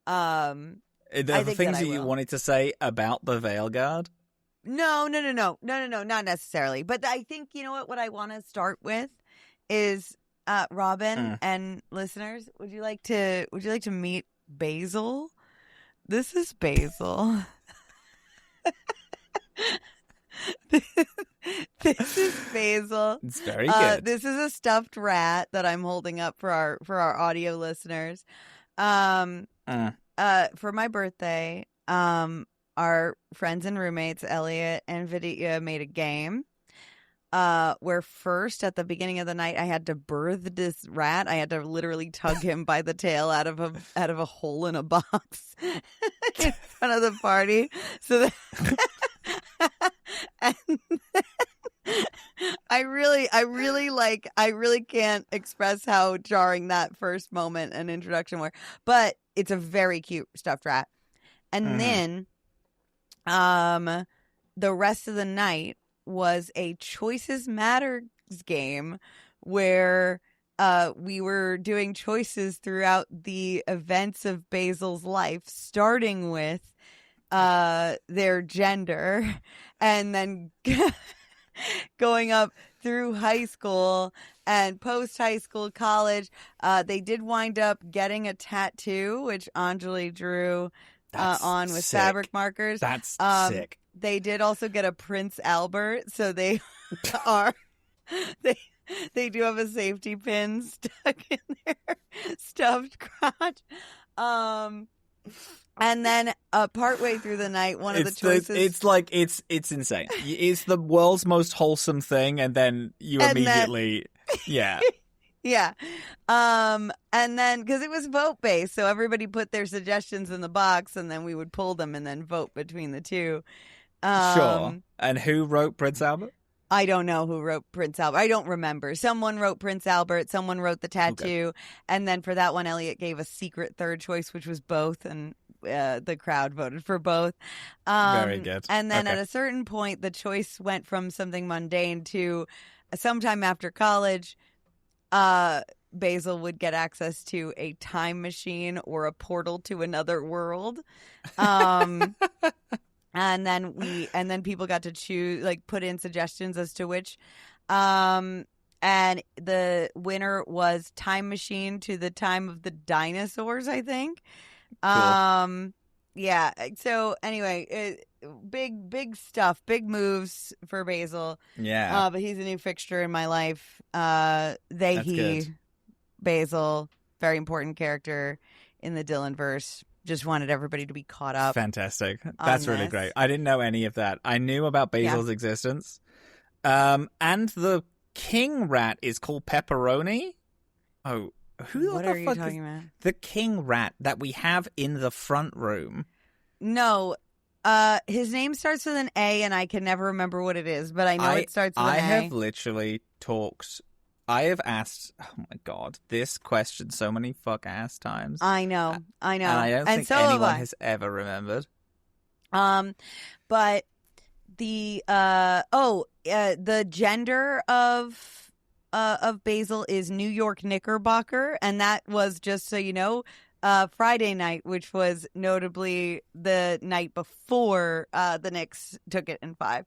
Are there things that you wanted to say about the Veilguard? No, not necessarily. But I think, you know what I want to start with is Robin and listeners, would you like to meet Basil? This is Basil. This is Basil. It's very good. This is a stuffed rat that I'm holding up for our audio listeners. For my birthday, our friends and roommates Elliot and Vidya made a game. Where first at the beginning of the night I had to birth this rat. I had to literally tug him by the tail out of a hole in a box in front of the party. So that and I really can't express how jarring that first moment and introduction were. But it's a very cute stuffed rat. And then the rest of the night was a Choices Matters game where we were doing choices throughout the events of Basil's life, starting with their gender and then going up through high school and post-high school, college. They did wind up getting a tattoo, which Anjali drew on with fabric markers. That's sick. They did also get a Prince Albert, so they are they do have a safety pin stuck in their stuffed crotch. And then partway through the night, one of the choices it's insane. It's the world's most wholesome thing, and then you immediately yeah. Yeah. And then, because it was vote based, so everybody put their suggestions in the box, and then we would pull them and then vote between the two. Sure. And who wrote Prince Albert? I don't know who wrote Prince Albert. I don't remember. Someone wrote Prince Albert. Someone wrote the tattoo. Okay. And then for that one, Elliot gave a secret third choice, which was both. And the crowd voted for both. Very good. And then at a certain point, the choice went from something mundane to sometime after college, Basil would get access to a time machine or a portal to another world. And then people got to choose, like, put in suggestions as to which. And the winner was Time Machine to the time of the dinosaurs, I think. Cool. Yeah. So anyway, big stuff, big moves for Basil. Yeah. But he's a new fixture in my life. Good. Basil, very important character in the Dillin verse. Just wanted everybody to be caught up. Fantastic. That's really great. I didn't know any of that. I knew about Basil's existence. And the king rat is called Pepperoni? Oh, what are you talking about? The king rat that we have in the front room. No. His name starts with an A, and I can never remember what it is, but I know it starts with an A. I have literally talked... I have asked, oh my god, this question so many fuck-ass times. I know. And I don't think anyone has ever remembered. But the gender of Basil is New York Knickerbocker, and that was, just so you know, Friday night, which was notably the night before the Knicks took it in 5.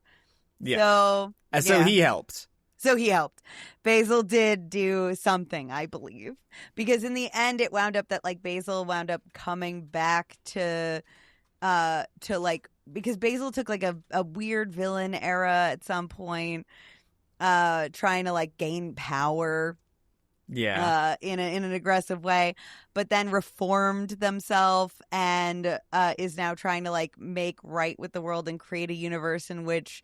Yeah. So he helped. So he helped. Basil did do something, I believe, because in the end it wound up that, like, Basil wound up coming back to like, because Basil took like a weird villain era at some point, trying to, like, gain power. Yeah. In an aggressive way, but then reformed themselves and is now trying to, like, make right with the world and create a universe in which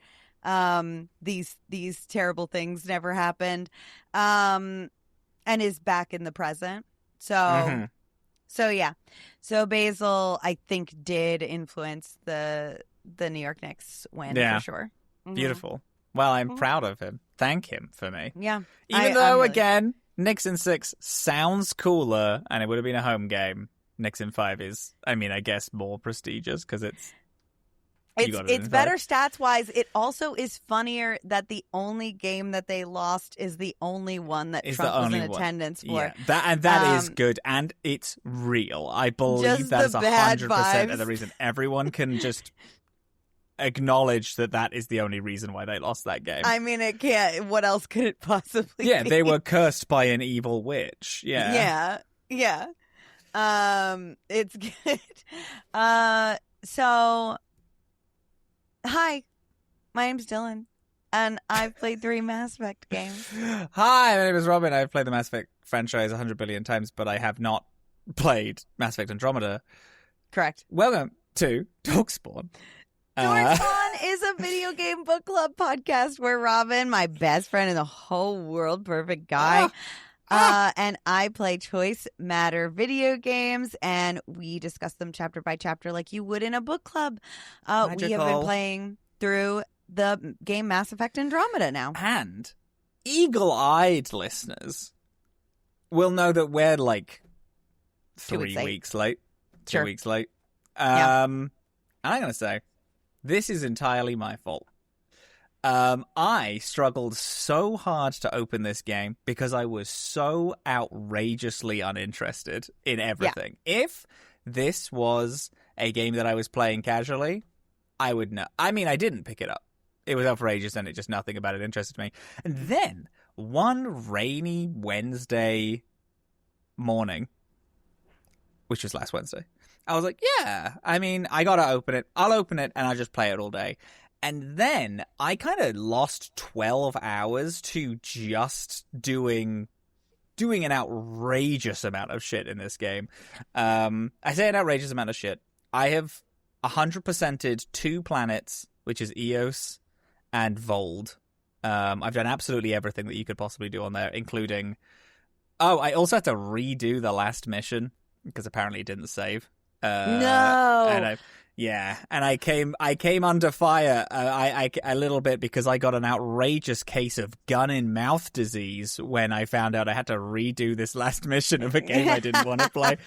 these terrible things never happened, and is back in the present. So yeah. So Basil, I think, did influence the New York Knicks win for sure. Beautiful. Well, I'm proud of him. Thank him for me. Yeah. Even though, again, Knicks in 6 sounds cooler, and it would have been a home game. Knicks in 5 is, I mean, I guess more prestigious because it's It's better stats wise. It also is funnier that the only game that they lost is the only one that Trump was in attendance for. Yeah, that is good, and it's real. I believe that is 100% of the reason. Everyone can just acknowledge that is the only reason why they lost that game. I mean, it can't. What else could it possibly? Yeah, be? They were cursed by an evil witch. Yeah. It's good. So. Hi, my name's Dillin, and I've played 3 Mass Effect games. Hi, my name is Robin. I've played the Mass Effect franchise 100 billion times, but I have not played Mass Effect Andromeda. Correct. Welcome to Dorkspawn. Dorkspawn is a video game book club podcast where Robin, my best friend in the whole world, perfect guy, and I play choice matter video games, and we discuss them chapter by chapter like you would in a book club. We have been playing through the game Mass Effect Andromeda now. And eagle-eyed listeners will know that we're like 3 weeks late. 2 weeks late. And I'm going to say, this is entirely my fault. I struggled so hard to open this game because I was so outrageously uninterested in everything. Yeah. If this was a game that I was playing casually, I would know. I mean, I didn't pick it up. It was outrageous and nothing about it interested me. And then one rainy Wednesday morning, which was last Wednesday, I was like, yeah, I mean, I got to open it. I'll open it and I'll just play it all day. And then I kind of lost 12 hours to just doing an outrageous amount of shit in this game. I say an outrageous amount of shit. I have 100%ed 2 planets, which is Eos and Vold. I've done absolutely everything that you could possibly do on there, including... Oh, I also had to redo the last mission, because apparently it didn't save. No! And I came under fire a little bit because I got an outrageous case of gun-in-mouth disease when I found out I had to redo this last mission of a game I didn't want to play.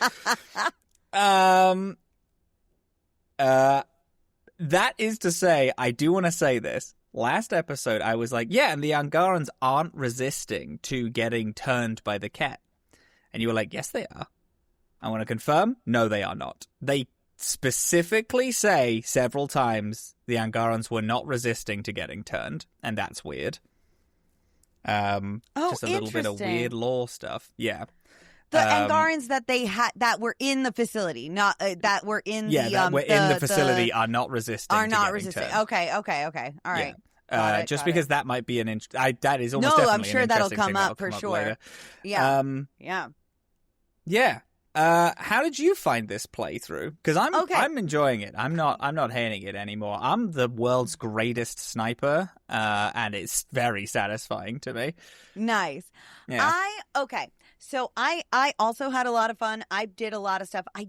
That is to say, I do want to say this. Last episode, I was like, yeah, and the Angarans aren't resisting to getting turned by the cat. And you were like, yes, they are. I want to confirm, no, they are not. They specifically say several times the Angarans were not resisting to getting turned, and that's weird. Just a little bit of weird lore stuff. Yeah. The Angarans that they had that were in the facility, not that were in the facility are not resisting. Are not resisting. Turned. Okay. All right. Yeah. Just because that might be that is almost definitely I'm sure an that'll thing come that'll up for come sure. Later. Yeah. Yeah. How did you find this playthrough? Because I'm enjoying it. I'm not hating it anymore. I'm the world's greatest sniper, and it's very satisfying to me. Nice. Yeah. So I also had a lot of fun. I did a lot of stuff. I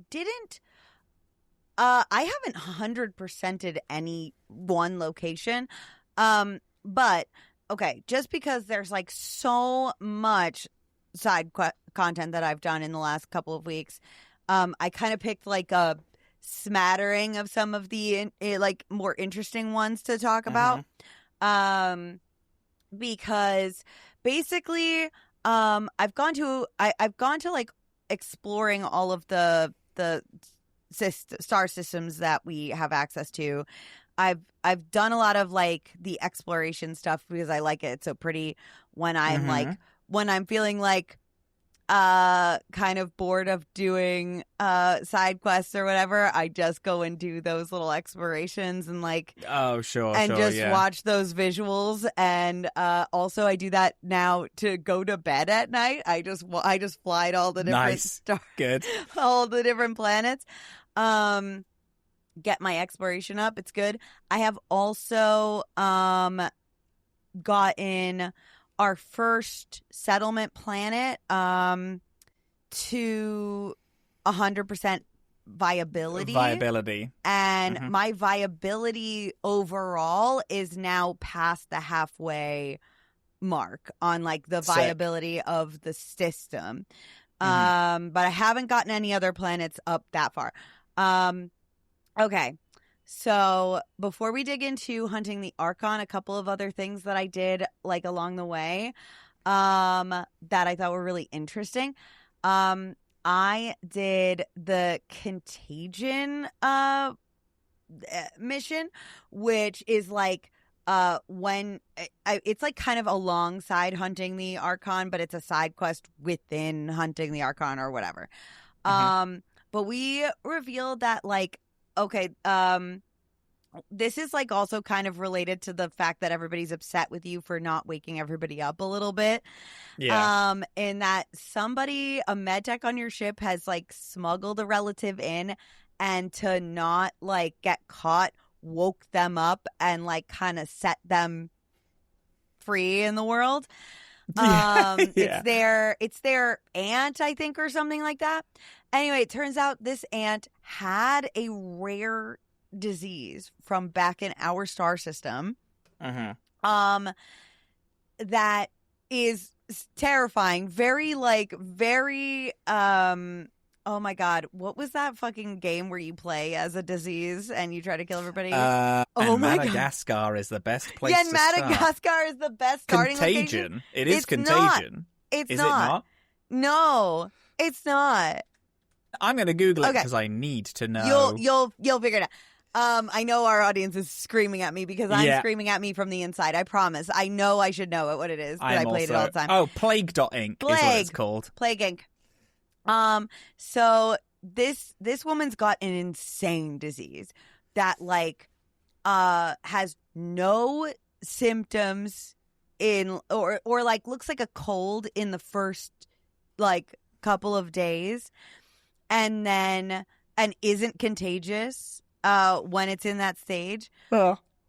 haven't 100%ed any one location. But okay, just because there's like so much side content that I've done in the last couple of weeks, I kind of picked like a smattering of some of the like more interesting ones to talk about. Because basically, I've gone to like exploring all of the star systems that we have access to. I've done a lot of like the exploration stuff because I like it. It's so pretty when I'm when I'm feeling like kind of bored of doing side quests or whatever, I just go and do those little explorations and like watch those visuals. And also I do that now to go to bed at night. I just fly to all the different stars, all the different planets. Get my exploration up. It's good. I have also gotten our first settlement planet to 100% viability. And my viability overall is now past the halfway mark on like the viability of the system. But I haven't gotten any other planets up that far. Okay. So before we dig into hunting the Archon, a couple of other things that I did like along the way that I thought were really interesting. I did the Contagion mission, which is like when it's like kind of alongside hunting the Archon, but it's a side quest within hunting the Archon or whatever. But we revealed that like, okay, this is like also kind of related to the fact that everybody's upset with you for not waking everybody up a little bit. Yeah. In that somebody, a med tech on your ship has like smuggled a relative in, and to not like get caught, woke them up and like kind of set them free in the world. Yeah. It's their aunt, I think, or something like that. Anyway, it turns out this aunt had a rare disease from back in our star system. That is terrifying. Very oh my God, what was that fucking game where you play as a disease and you try to kill everybody? Madagascar God. Is the best place to Madagascar start. is the best starting Contagion. location. It is Contagion. It's is not. It not? No, it's not. I'm going to Google it because I need to know. You'll figure it out. I know our audience is screaming at me because I'm screaming at me from the inside. I promise. I know I should know what it is, but I played it all the time. Oh, Plague.Inc. is what it's called. Plague Inc. So this woman's got an insane disease that like has no symptoms in or like looks like a cold in the first like couple of days, and isn't contagious when it's in that stage.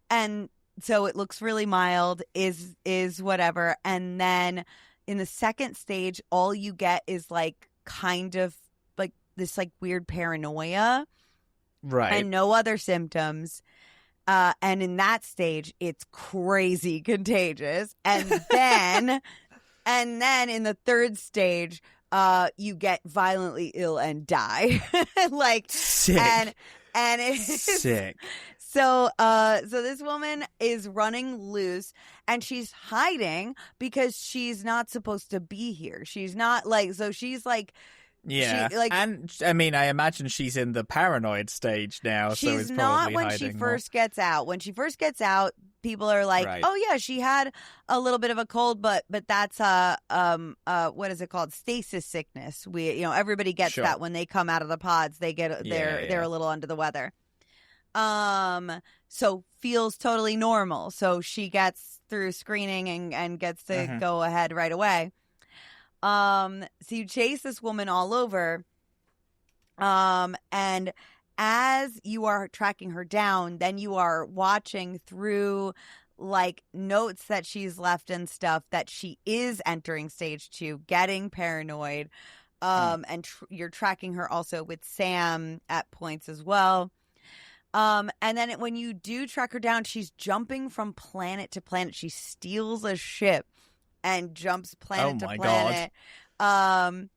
And so it looks really mild, is whatever. And then in the second stage, all you get is like kind of like this like weird paranoia. Right. And no other symptoms. And in that stage, it's crazy contagious. And then in the third stage, you get violently ill and die. Like sick. And it's sick. So this woman is running loose, and she's hiding because she's not supposed to be here. She's not like, so she's like, yeah. And I mean, I imagine she's in the paranoid stage now. She's so it's not when she first gets out. When she first gets out, people are like, right. "Oh yeah, she had a little bit of a cold, but that's what is it called? Stasis sickness." Everybody gets that when they come out of the pods. They get they're a little under the weather. So feels totally normal. So she gets through screening and gets to go ahead right away. So you chase this woman all over. And as you are tracking her down, then you are watching through like notes that she's left and stuff that she is entering stage 2, getting paranoid. And you're tracking her also with Sam at points as well. And then when you do track her down, she's jumping from planet to planet. She steals a ship and jumps planet to planet. God.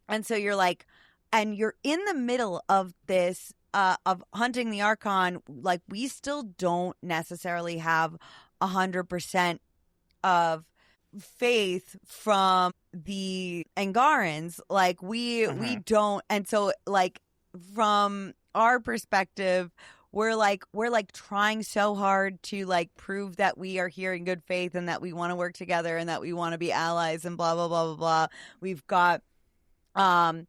And so you're like, and you're in the middle of this, of hunting the Archon. Like, we still don't necessarily have 100% of faith from the Angarans. Like, we don't. And so, like, from our perspective, we're like trying so hard to like prove that we are here in good faith and that we want to work together and that we want to be allies and blah blah blah blah blah. We've got the,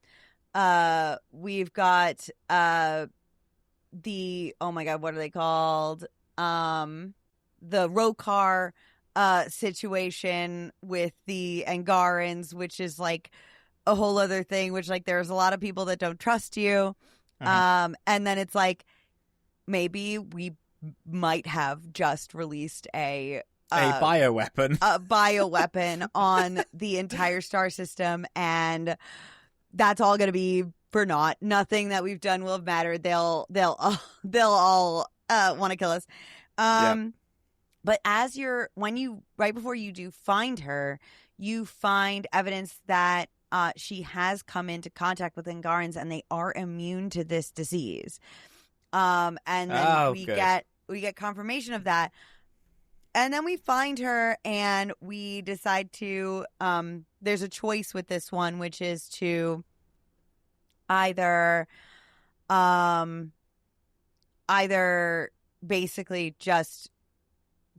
oh my God, what are they called? The Rokar situation with the Angarans, which is like a whole other thing, which like there's a lot of people that don't trust you. And then it's like, maybe we might have just released a bioweapon. A bioweapon on the entire star system, and that's all going to be for naught. Nothing that we've done will have mattered. They'll all want to kill us. But right before you do find her, you find evidence that she has come into contact with Angarans and they are immune to this disease. And then we get confirmation of that. And then we find her and we decide to, there's a choice with this one, which is to either basically just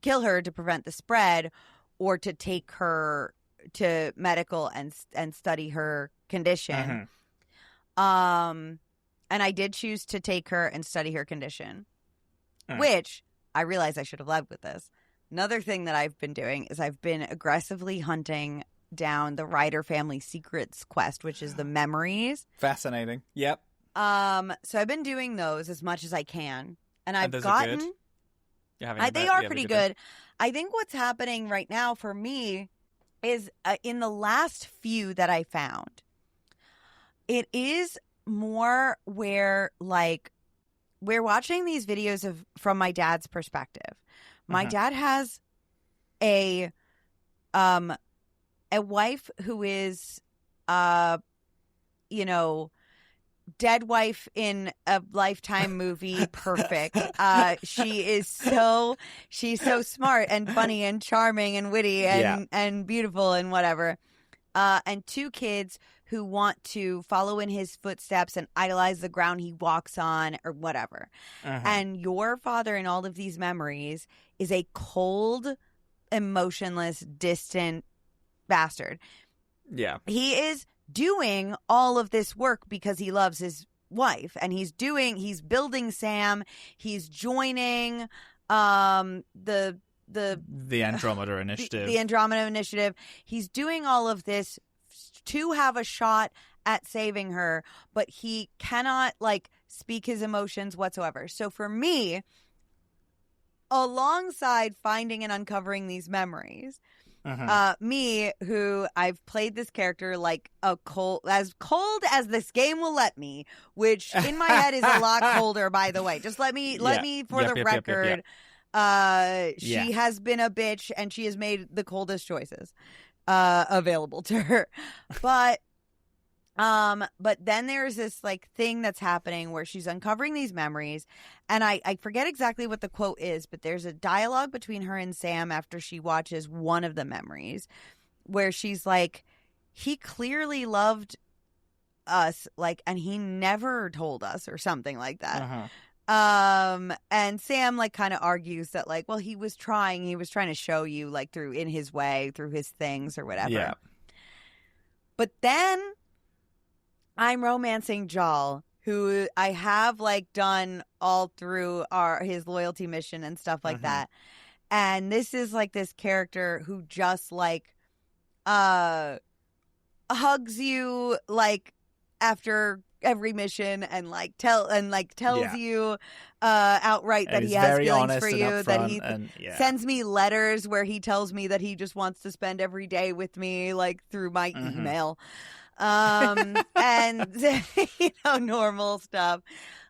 kill her to prevent the spread, or to take her to medical and study her condition. And I did choose to take her and study her condition, which I realized I should have led with this. Another thing that I've been doing is I've been aggressively hunting down the Ryder family secrets quest, which is the memories. Fascinating. Yep. So I've been doing those as much as I can, and I've gotten. They are pretty good. I think what's happening right now for me is in the last few that I found, it is more where like we're watching these videos from my dad's perspective. My dad has a wife who is, dead wife in a Lifetime movie. Perfect. She's so smart and funny and charming and witty and beautiful and whatever. And 2 kids who want to follow in his footsteps and idolize the ground he walks on or whatever. And your father in all of these memories is a cold, emotionless, distant bastard. Yeah. He is doing all of this work because he loves his wife, and he's building Sam. He's joining the Andromeda Initiative. The Andromeda Initiative. He's doing all of this to have a shot at saving her, but he cannot speak his emotions whatsoever. So for me, alongside finding and uncovering these memories, me, who I've played this character like as cold as this game will let me, which in my head is a lot colder, by the way. Just let me for the record. She has been a bitch and she has made the coldest choices available to her. But then there's this thing that's happening where she's uncovering these memories, and I forget exactly what the quote is, but there's a dialogue between her and Sam after she watches one of the memories where she's like, he clearly loved us, and he never told us, or something like that. And Sam kind of argues that well, he was trying to show you through his things or whatever. Yeah. But then I'm romancing Jal, who I have done all through his loyalty mission and stuff like that. And this is this character who just hugs you after every mission and tells you outright that he has feelings for you, that he sends me letters where he tells me that he just wants to spend every day with me through my email. And normal stuff.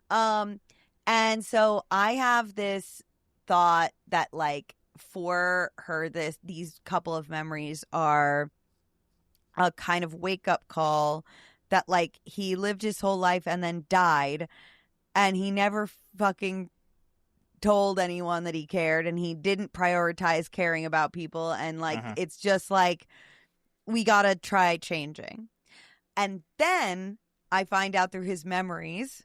And so I have this thought that for her, these couple of memories are a kind of wake up call that he lived his whole life and then died, and he never fucking told anyone that he cared, and he didn't prioritize caring about people, and it's just we gotta try changing. And then I find out through his memories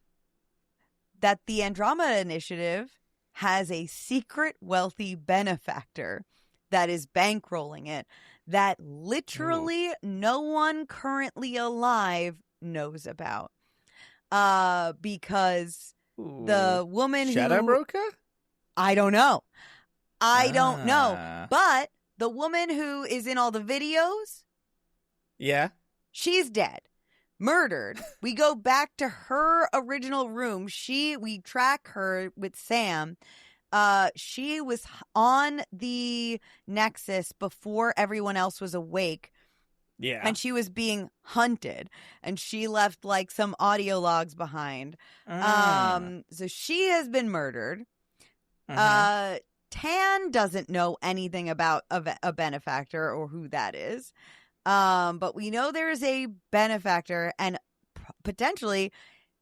that the Andromeda Initiative has a secret wealthy benefactor that is bankrolling it, that literally no one currently alive knows about. Because the woman Shadow Broker? I don't know. But the woman who is in all the videos, yeah, she's dead. Murdered. We go back to her original room. We track her with Sam. She was on the Nexus before everyone else was awake. Yeah. And she was being hunted. And she left some audio logs behind. So she has been murdered. Tan doesn't know anything about a benefactor or who that is. But we know there is a benefactor, and potentially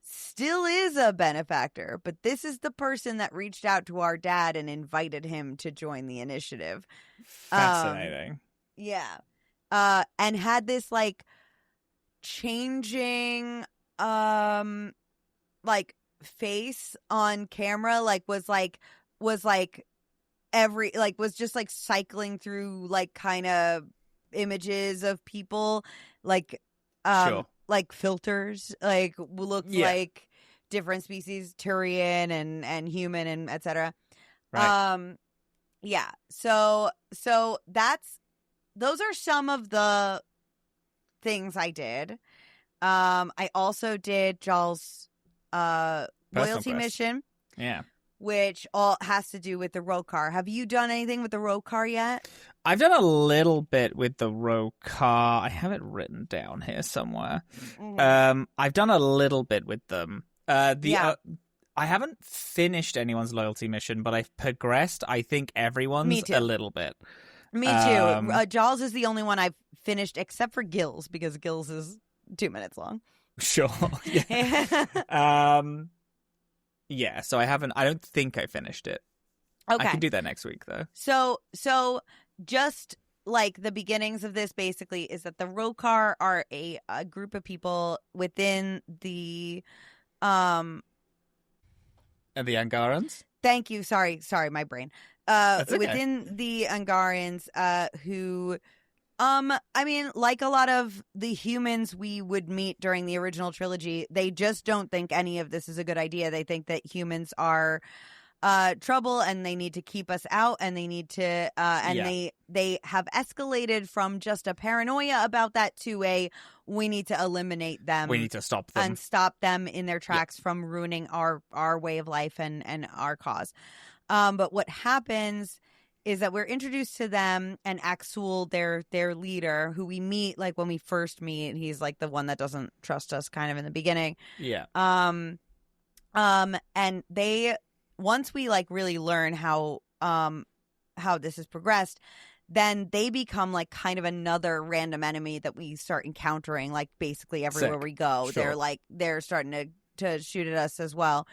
still is a benefactor, but this is the person that reached out to our dad and invited him to join the initiative. Fascinating. Yeah. And had this like changing like face on camera, like was just like cycling through like kind of images of people, like Sure. like filters, like looked like different species, Turian and human and etc. Right. Yeah. So those are some of the things I did. I also did Jaal's loyalty mission. Yeah. Which all has to do with the Rokar. Have you done anything with the Rokar yet? I've done a little bit with the Rokar. I have it written down here somewhere. Mm-hmm. I've done a little bit with them. I haven't finished anyone's loyalty mission, but I've progressed. I think everyone's a little bit. Me too. Jaal's is the only one I've finished, except for Gil's, because Gil's is 2 minutes long. Sure. Yeah. Yeah, so I don't think I finished it. Okay. I can do that next week, though. So just like the beginnings of this basically is that the Rokar are a group of people within the the Angarans? Thank you. Sorry, my brain. That's okay. Within the Angarans who I mean, like a lot of the humans we would meet during the original trilogy, they just don't think any of this is a good idea. They think that humans are trouble and they need to keep us out, and they need to they have escalated from just a paranoia about that to we need to eliminate them. We need to stop them. And stop them in their tracks from ruining our way of life and our cause. But what happens is that we're introduced to them and Axul, their leader, who we meet like when we first meet. He's like the one that doesn't trust us kind of in the beginning. Yeah. And they, once we like really learn how this has progressed, then they become like kind of another random enemy that we start encountering like basically everywhere we go. Sure. They're starting to shoot at us as well.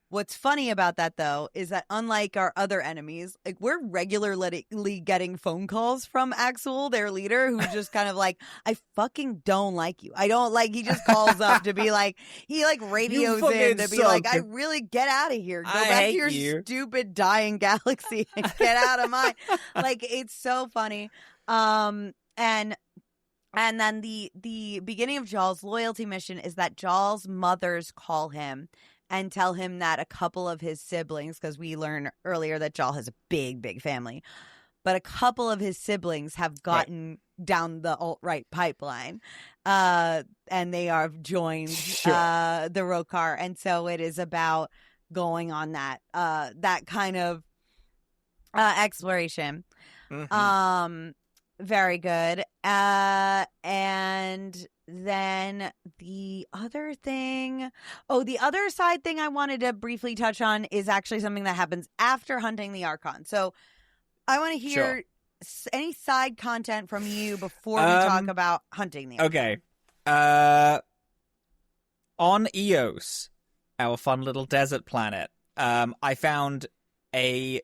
What's funny about that, though, is that unlike our other enemies, like we're regularly getting phone calls from Axul, their leader, who's just kind of like, I fucking don't like you. I don't like, he just calls up to be like, he like radios in to be like, I really get out of here. Go back to your stupid dying galaxy and get out of mine. Like, it's so funny. And then the beginning of Jaal's loyalty mission is that Jaal's mothers call him and tell him that a couple of his siblings, because we learned earlier that Jaal has a big, big family, but a couple of his siblings have gotten down the alt-right pipeline, and they have joined the Rokar, and so it is about going on that kind of exploration. Mm-hmm. Very good. And then the other side thing I wanted to briefly touch on is actually something that happens after hunting the Archon. So I want to hear any side content from you before we talk about hunting the Archon. Okay. On Eos, our fun little desert planet, I found a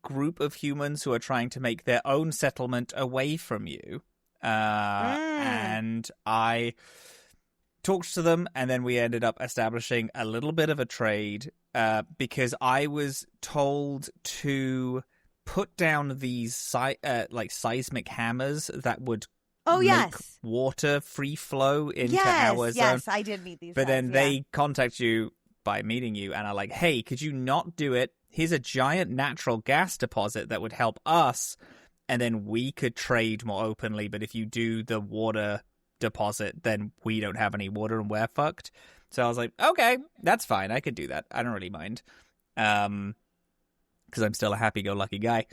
group of humans who are trying to make their own settlement away from you. And I talked to them, and then we ended up establishing a little bit of a trade because I was told to put down these seismic hammers that would make water free flow into our zone. Yes, I did meet these But guys, then they contact you by meeting you and are like, hey, could you not do it? Here's a giant natural gas deposit that would help us, and then we could trade more openly. But if you do the water deposit, then we don't have any water and we're fucked. So I was like, okay, that's fine. I could do that. I don't really mind. Because I'm still a happy-go-lucky guy.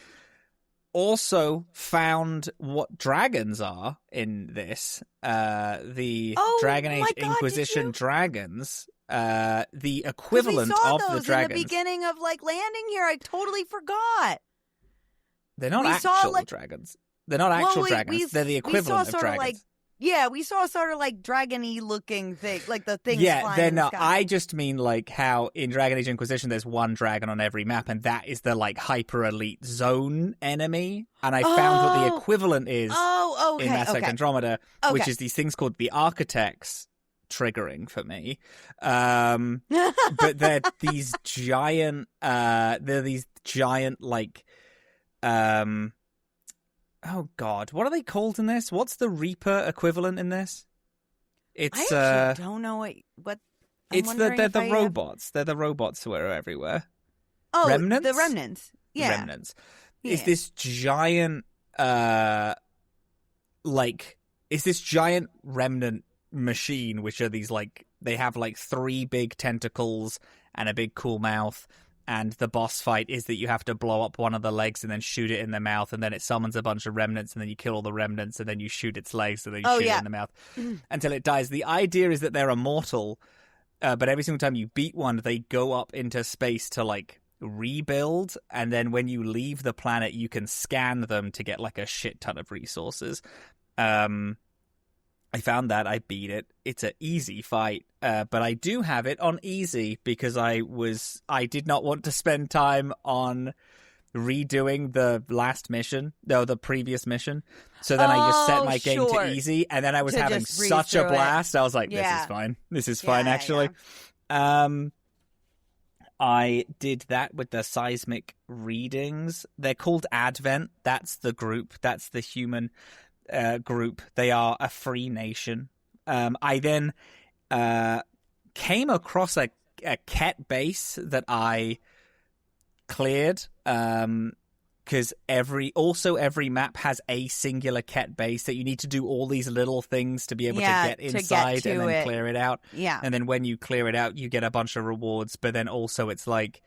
Also found what dragons are in this. The Dragon Age Inquisition dragons. The equivalent of the dragons. We saw those in the beginning of like landing here. I totally forgot. They're not actual dragons. They're not actual dragons. They're the equivalent of dragons. Yeah, we saw sort of like dragon-y looking thing, like the things Yeah, flying they're in the not. sky. I just mean like how in Dragon Age Inquisition there's one dragon on every map, and that is the like hyper elite zone enemy. And I found what the equivalent is in Mass Effect Andromeda, which is these things called the Architects, triggering for me. But they're these giant. Like. Oh God, what are they called in this? What's the Reaper equivalent in this? It's I actually don't know what. They're the robots. They're the robots who are everywhere. Oh, Remnants? The remnants. Yeah. Remnants. Yeah. Is this giant remnant machine, which are these like they have like 3 big tentacles and a big cool mouth. And the boss fight is that you have to blow up one of the legs and then shoot it in the mouth, and then it summons a bunch of remnants, and then you kill all the remnants, and then you shoot its legs, and then you shoot it in the mouth until it dies. The idea is that they're immortal, but every single time you beat one, they go up into space to like rebuild, and then when you leave the planet, you can scan them to get like a shit ton of resources. I found that, I beat it. It's an easy fight, but I do have it on easy because I did not want to spend time on redoing the previous mission. So then I just set my game to easy, and then I was having such a blast. I was like, this is fine. This is fine, actually. Yeah. I did that with the seismic readings. They're called Advent. That's the group. That's the human group. They are a free nation. I then came across a Ket base that I cleared because every map has a singular Ket base that you need to do all these little things to be able to get inside and then clear it out. Yeah. And then when you clear it out, you get a bunch of rewards, but then also it's like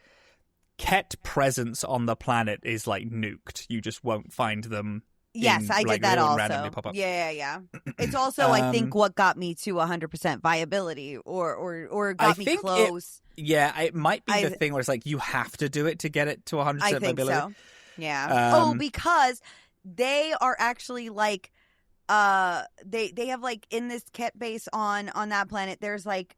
Ket presence on the planet is like nuked. You just won't find them. Yes, I did that also. Yeah. It's also, I think, what got me to 100% viability, or got me close. It might be the thing where it's like you have to do it to get it to 100% viability. I think so. Yeah. Because they are actually like, they have like in this Ket base on that planet. There's like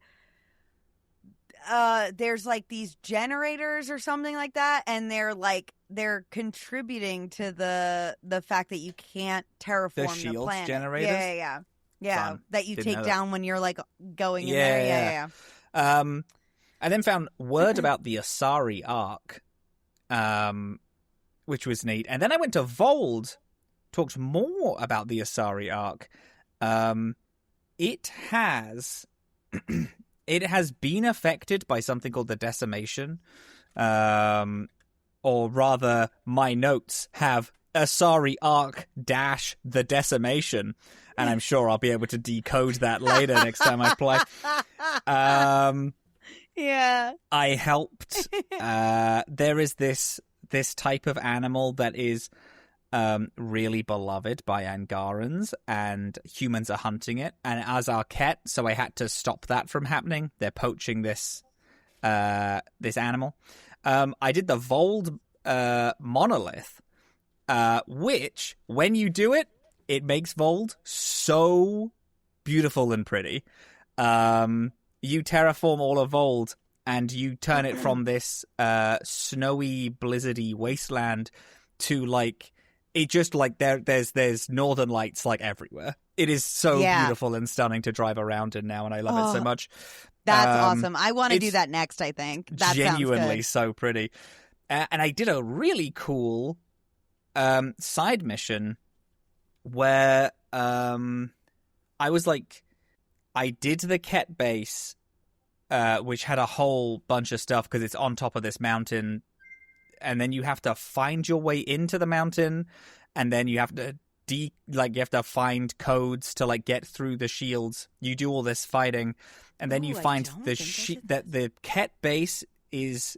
these generators or something like that, and they're contributing to the fact that you can't terraform the planet. Generators? Yeah. Fun. That you take down when you're like going in there. I then found word about the Asari Arc, which was neat. And then I went to Vold, talked more about the Asari Arc. It has been affected by something called the Decimation. Or rather, my notes have Asari Arc - the Decimation, and I'm sure I'll be able to decode that later next time I play. Yeah. I helped. There is this type of animal that is really beloved by Angarans, and humans are hunting it, and as are Ket, so I had to stop that from happening. They're poaching this animal. I did the Vold monolith, which, when you do it, it makes Vold so beautiful and pretty. You terraform all of Vold, and you turn it from this snowy, blizzardy wasteland to like it just like there's northern lights like everywhere. It is so beautiful and stunning to drive around in now, and I love it so much. That's awesome. I want to do that next, I think. That genuinely so pretty. And I did a really cool side mission where I was like, I did the Ket base, which had a whole bunch of stuff because it's on top of this mountain, and then you have to find your way into the mountain, and then you have to you have to find codes to like get through the shields. You do all this fighting, and then you find that the Ket base is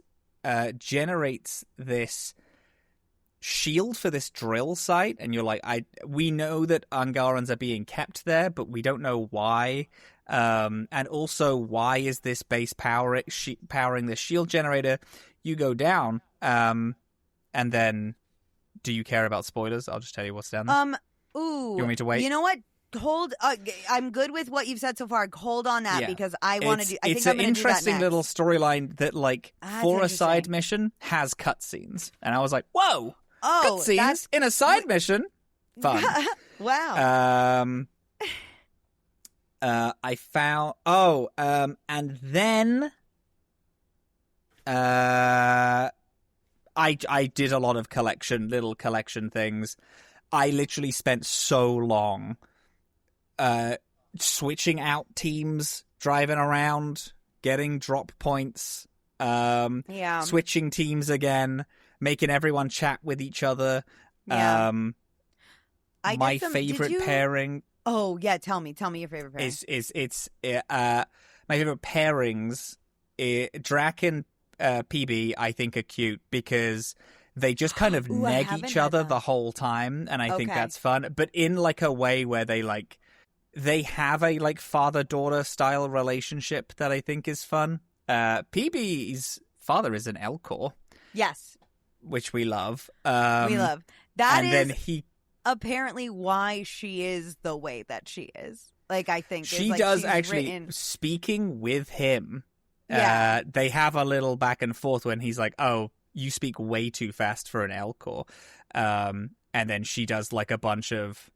generates this shield for this drill site, and you're like, we know that Angarans are being kept there, but we don't know why. And also, why is this base powering this shield generator? You go down, and then, do you care about spoilers? I'll just tell you what's down there. Ooh. You want me to wait? You know what? I'm good with what you've said so far. Hold on that because I want to do. I think I'm going to do that next. It's an interesting little storyline that, like, for a side mission, has cutscenes, and I was like, "Whoa, cutscenes in a side mission, fun!" Wow. I found. And then, I did a lot of little collection things. I literally spent so long switching out teams, driving around, getting drop points, switching teams again, making everyone chat with each other. Yeah. My favorite pairing. Oh yeah, tell me your favorite pairing. My favorite pairings. Drac and PB, I think, are cute because they just kind of neg each other the whole time, and I think that's fun. But in like a way where they have a like father-daughter style relationship that I think is fun. PB's father is an Elcor. Yes. Which we love. We love. That is then he apparently why she is the way that she is. Like, I think she does actually speaking with him. Yeah. They have a little back and forth when he's like, "Oh, you speak way too fast for an Elcor." And then she does like a bunch of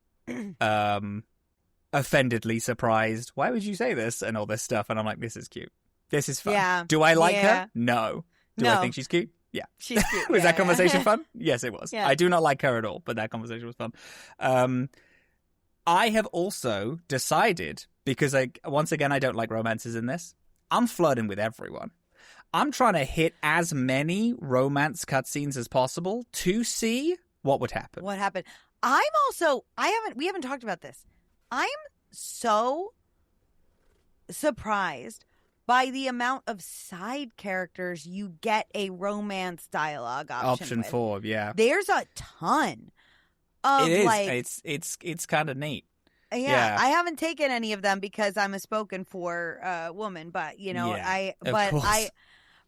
offendedly surprised, "Why would you say this?" and all this stuff. And I'm like, this is cute. This is fun. Yeah. Do I like her? No. Do I think she's cute? Yeah. She's cute. Was that conversation fun? Yes, it was. Yeah. I do not like her at all, but that conversation was fun. I have also decided, because once again, I don't like romances in this, I'm flirting with everyone. I'm trying to hit as many romance cutscenes as possible to see what would happen. What happened? We haven't talked about this. I'm so surprised by the amount of side characters you get a romance dialogue option with. for, yeah. There's a ton of, it is. Like, it's kind of neat. Yeah, I haven't taken any of them because I'm a spoken for woman, but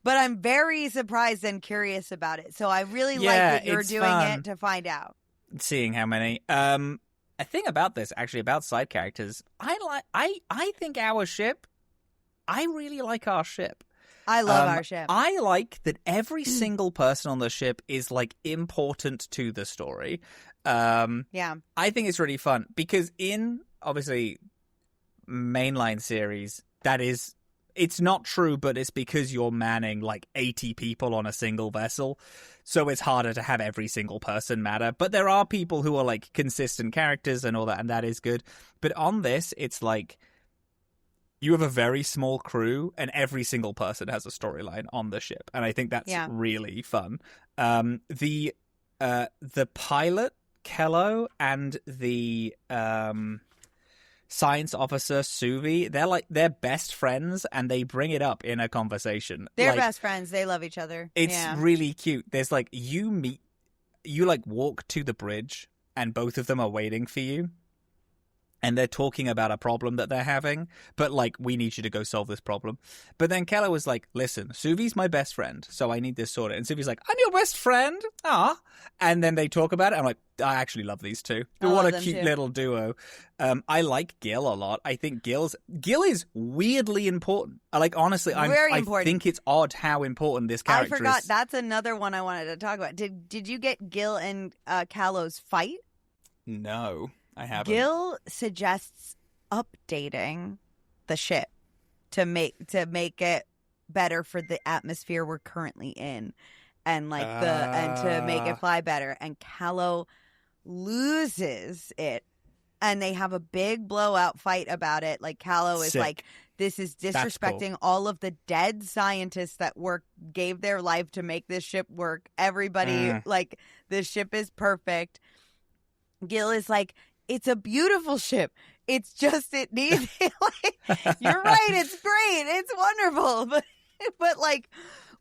but I'm very surprised and curious about it. So I really like that you're doing it to find out. Seeing how many. A thing about this, actually, about side characters, I think our ship, I really like our ship. I love our ship. I like that every single person on the ship is, like, important to the story. Yeah. I think it's really fun because in, obviously, mainline series, it's not true, but it's because you're manning like 80 people on a single vessel. So it's harder to have every single person matter. But there are people who are like consistent characters and all that, and that is good. But on this, it's like you have a very small crew and every single person has a storyline on the ship. And I think that's really fun. The pilot, Kello, and the science officer, Suvi, they're best friends, and they bring it up in a conversation. They're best friends. They love each other. It's really cute. There's like, you walk to the bridge, and both of them are waiting for you. And they're talking about a problem that they're having, but like, we need you to go solve this problem. But then Kello was like, listen, Suvi's my best friend, so I need this sorted. And Suvi's like, I'm your best friend? Ah. And then they talk about it. I'm like, I actually love these two. What a cute little duo. I like Gil a lot. I think Gil is weirdly important. Like, honestly, I think it's odd how important this character is. I forgot. That's another one I wanted to talk about. Did you get Gil and Kallo's fight? No. I haven't. Gil suggests updating the ship to make it better for the atmosphere we're currently in, and like and to make it fly better. And Kallo loses it, and they have a big blowout fight about it. Like, Kallo is like, this is disrespecting all of the dead scientists that gave their life to make this ship work. Everybody, like, this ship is perfect. Gil is like, it's a beautiful ship. It's just, it needs, like, you're right. It's great. It's wonderful. But like,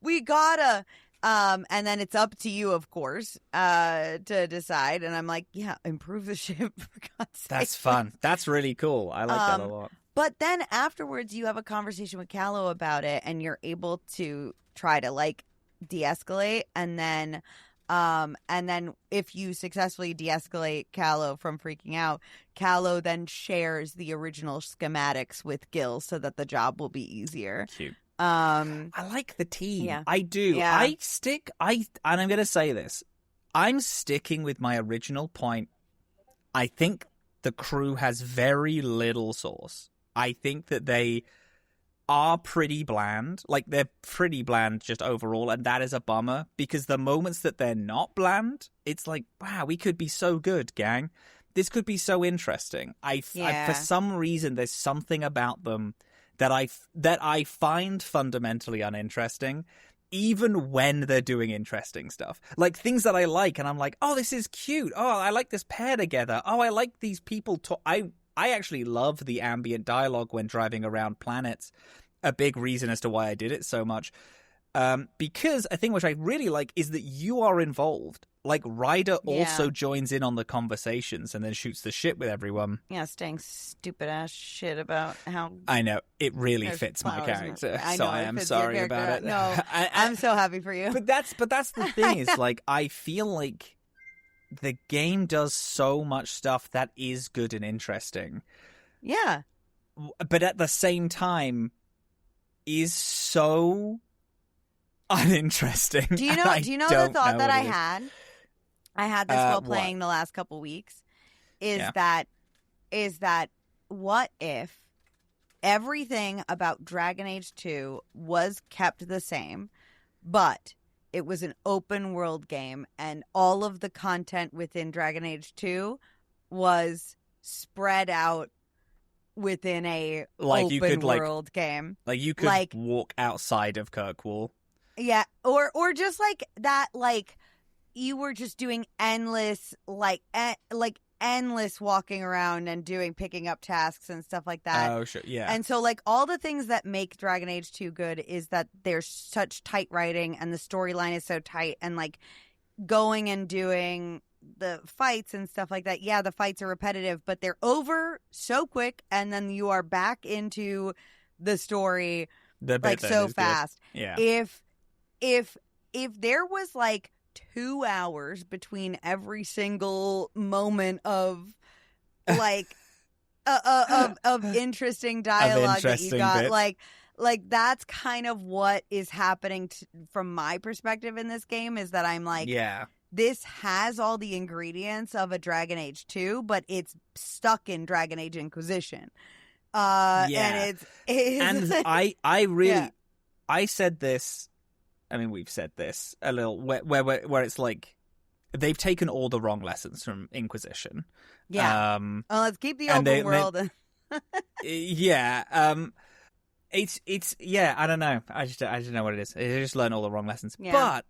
we gotta, and then it's up to you, of course, to decide. And I'm like, yeah, improve the ship, for God's sake. That's fun. That's really cool. I like that a lot. But then afterwards, you have a conversation with Kallo about it, and you're able to try to, like, de-escalate. And then And then if you successfully de-escalate Callow from freaking out, Callow then shares the original schematics with Gil so that the job will be easier. Cute. I like the team. Yeah. I do. Yeah. And I'm going to say this. I'm sticking with my original point. I think the crew has very little sauce. I think that they are pretty bland. Like, they're pretty bland just overall, and that is a bummer, because the moments that they're not bland, it's like, wow, we could be so good, gang. This could be so interesting. I for some reason, there's something about them that I find fundamentally uninteresting, even when they're doing interesting stuff. Like, things that I like, and I'm like, oh, this is cute. Oh, I like this pair together. Oh, I like these people. I actually love the ambient dialogue when driving around planets. A big reason as to why I did it so much. Because a thing which I really like is that you are involved. Like, Ryder also joins in on the conversations and then shoots the shit with everyone. Yeah, saying stupid ass shit about how... I know. It really fits my character. So I am sorry about it. No, I'm so happy for you. But that's the thing is, like, I feel like the game does so much stuff that is good and interesting. Yeah. But at the same time is so uninteresting. Do you know the thought that I had? I had this while playing the last couple weeks. Is that what if everything about Dragon Age 2 was kept the same, but it was an open world game and all of the content within Dragon Age 2 was spread out within a open world game. Like, you could walk outside of Kirkwall. Yeah, or just like that, like you were just doing endless endless walking around and picking up tasks and stuff like that. Oh, sure, yeah. And so, like, all the things that make Dragon Age 2 good is that there's such tight writing and the storyline is so tight, and like going and doing the fights and stuff like that. Yeah, the fights are repetitive, but they're over so quick, and then you are back into the story like so fast. Good. Yeah. If there was like 2 hours between every single moment of like of interesting dialogue that you got, bits. like that's kind of what is happening from my perspective in this game, is that I'm like, yeah, this has all the ingredients of a Dragon Age 2, but it's stuck in Dragon Age Inquisition. And I really I said this. I mean, we've said this a little, where it's like they've taken all the wrong lessons from Inquisition. Yeah. Let's keep the open world. Yeah. It's yeah. I don't know. I just don't know what it is. I just learned all the wrong lessons. Yeah. But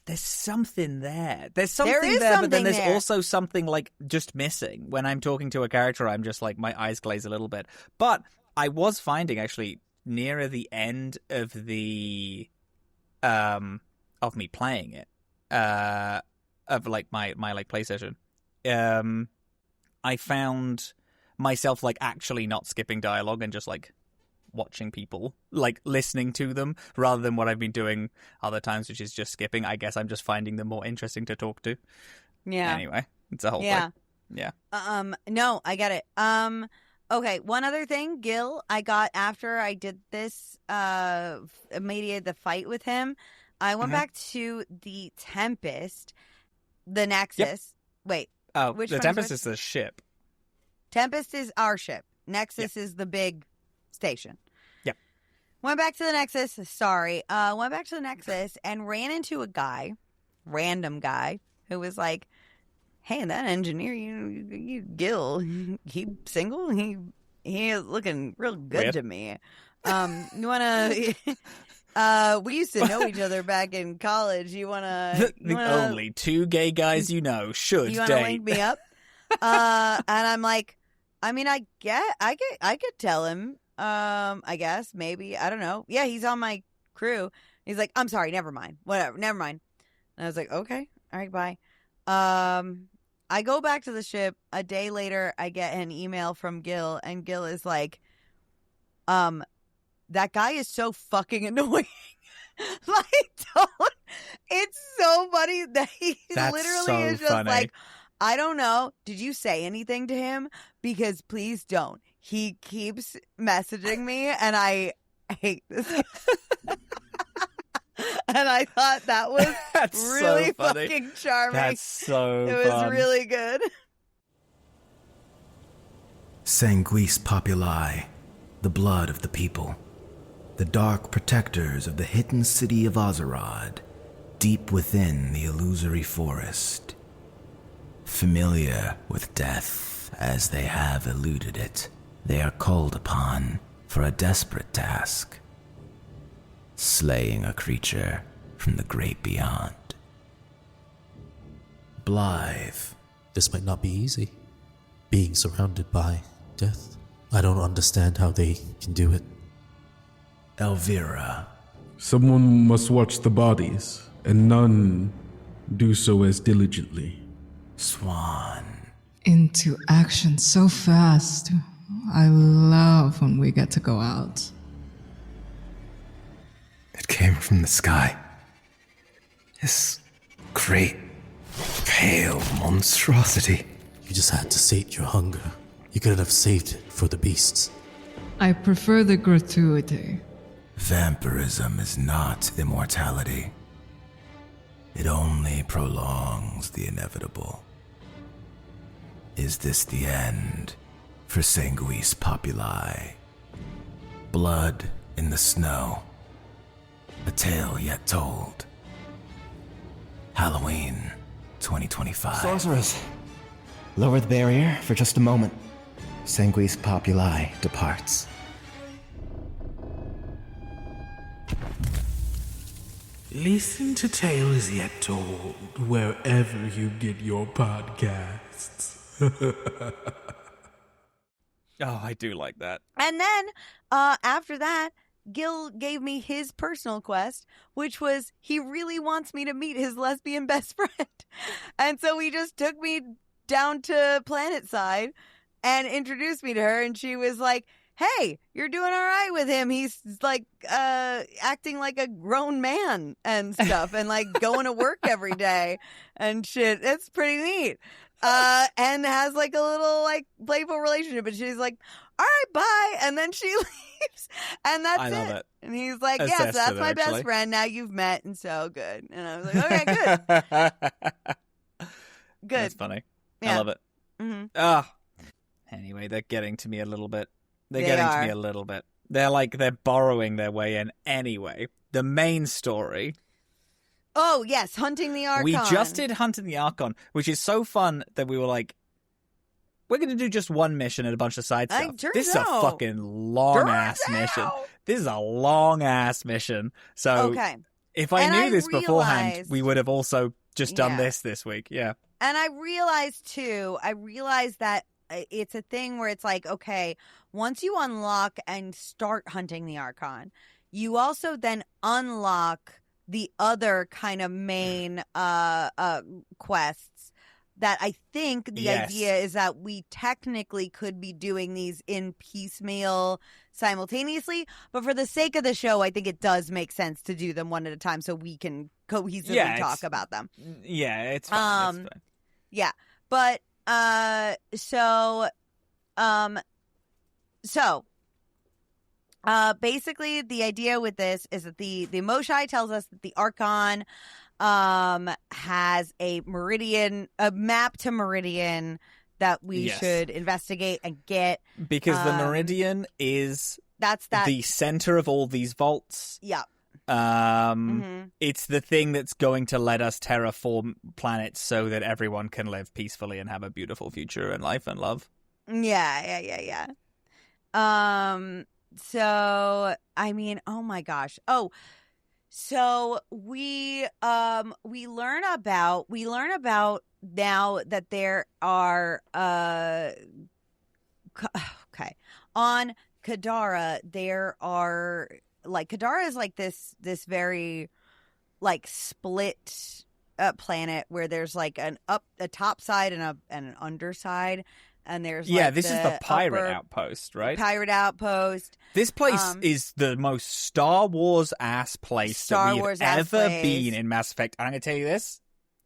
there's something there. There's something there, but then there's also something like just missing. When I'm talking to a character, I'm just like, my eyes glaze a little bit. But I was finding actually nearer the end of the of me playing it, of like my like PlayStation, I found myself like actually not skipping dialogue and just like watching people, like listening to them rather than what I've been doing other times, which is just skipping. I guess I'm just finding them more interesting to talk to. Yeah. Anyway, it's a whole thing. Yeah. No, I get it. Okay, one other thing, Gil, I got after I did this, mediated the fight with him, I went back to the Tempest, the Nexus. Yep. Wait. Oh, which the Tempest is the ship. Tempest is our ship. Nexus is the big station. Yep. Went back to the Nexus. Sorry. Went back to the Nexus and ran into a guy, random guy, who was like, hey, that engineer, you Gil, he single? He is looking real good to me. You wanna? We used to know each other back in college. You wanna? Only 2 gay guys you know should you wanna date. link me up? And I'm like, I mean, I could tell him. I guess maybe, I don't know. Yeah, he's on my crew. He's like, I'm sorry, never mind. Whatever, never mind. And I was like, okay, all right, bye. I go back to the ship. A day later, I get an email from Gil, and Gil is like, that guy is so fucking annoying. Like, It's so funny that he literally so is just funny. like, I don't know. Did you say anything to him? Because please don't. He keeps messaging me, and I hate this guy. And I thought that was really so funny. fucking charming. That's so It was fun. really good. Sanguis populi, the blood of the people. The dark protectors of the hidden city of Ozerod, deep within the illusory forest. Familiar with death as they have eluded it, they are called upon for a desperate task. Slaying a creature from the great beyond. Blythe. This might not be easy. Being surrounded by death. I don't understand how they can do it. Elvira. Someone must watch the bodies, and none do so as diligently. Swan. Into action so fast. I love when we get to go out. It came from the sky. This great, pale monstrosity. You just had to sate your hunger. You couldn't have saved it for the beasts. I prefer the gratuity. Vampirism is not immortality. It only prolongs the inevitable. Is this the end for Sanguis populi? Blood in the snow. A tale yet told. Halloween 2025. Sorceress, lower the barrier for just a moment. Sanguis populi departs. Listen to Tales Yet Told wherever you get your podcasts. Oh, I do like that. And then after that, Gil gave me his personal quest, which was he really wants me to meet his lesbian best friend. And so he just took me down to Planetside and introduced me to her. And she was like, hey, you're doing all right with him. He's like acting like a grown man and stuff and like going to work every day and shit. It's pretty neat. And has like a little like playful relationship. And she's like, all right, bye. And then she leaves. And that's I love it. And he's like, Assessed yeah, so that's it, my actually. best friend. Now you've met. And so good. And I was like, okay, good. Good. That's funny. Yeah. I love it. Mm-hmm. Ah. Anyway, they're getting to me a little bit. They're They getting are. to me a little bit. They're borrowing their way in anyway. The main story. Oh, yes. Hunting the Archon. We just did Hunting the Archon, which is so fun that we were like, we're going to do just one mission and a bunch of side stuff. This is a fucking long-ass mission. This is a long-ass mission. So Okay. if I And knew I this beforehand, realized- we would have also just done Yeah. this week. Yeah. And I realized that it's a thing where it's like, okay, once you unlock and start hunting the Archon, you also then unlock the other kind of main quests that I think the Yes. idea is that we technically could be doing these in piecemeal simultaneously, but for the sake of the show, I think it does make sense to do them one at a time so we can cohesively Yeah, talk about them. Yeah, it's fine. It's fine. Yeah, but basically the idea with this is that the Moshai tells us that the Archon has a map to Meridian that we Yes. should investigate and get. Because the Meridian is That's the center of all these vaults. Yeah. It's the thing that's going to let us terraform planets so that everyone can live peacefully and have a beautiful future in life and love. Yeah. So I mean, oh my gosh. Oh, so we learn about now that there are okay, on Kadara there are like Kadara is like this very like split planet where there's like a top side and an underside. and there's this is the pirate outpost, right? Pirate outpost. This place is the most Star Wars ass place that we've ever been in Mass Effect. And I'm gonna tell you this.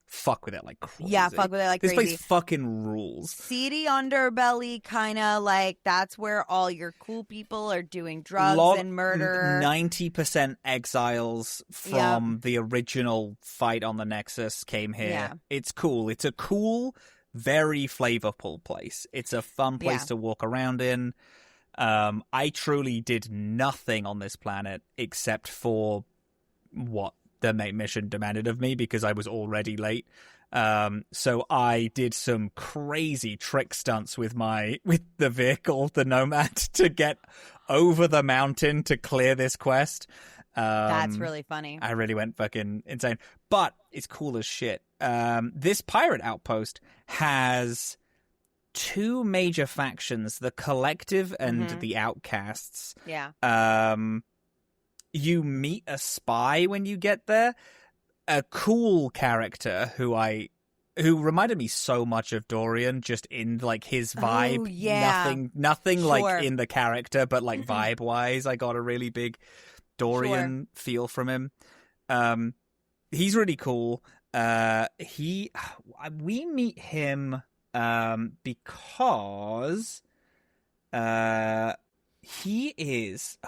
Fuck with it like crazy. Yeah, fuck with it like crazy. This place fucking rules. Seedy underbelly, kind of like that's where all your cool people are doing drugs and murder. 90% exiles from the original fight on the Nexus came here. Yeah. It's cool. It's a cool, very flavorful place. It's a fun place to walk around in. I truly did nothing on this planet except for what the main mission demanded of me because I was already late. So I did some crazy trick stunts with the vehicle, the Nomad, to get over the mountain to clear this quest. That's really funny. I really went fucking insane. But it's cool as shit. This pirate outpost has two major factions, the Collective and the Outcasts. Yeah. You meet a spy when you get there, a cool character who reminded me so much of Dorian, just in like his vibe. Oh, yeah. Nothing like in the character, but like vibe wise, I got a really big Dorian feel from him. He's really cool. We meet him because he is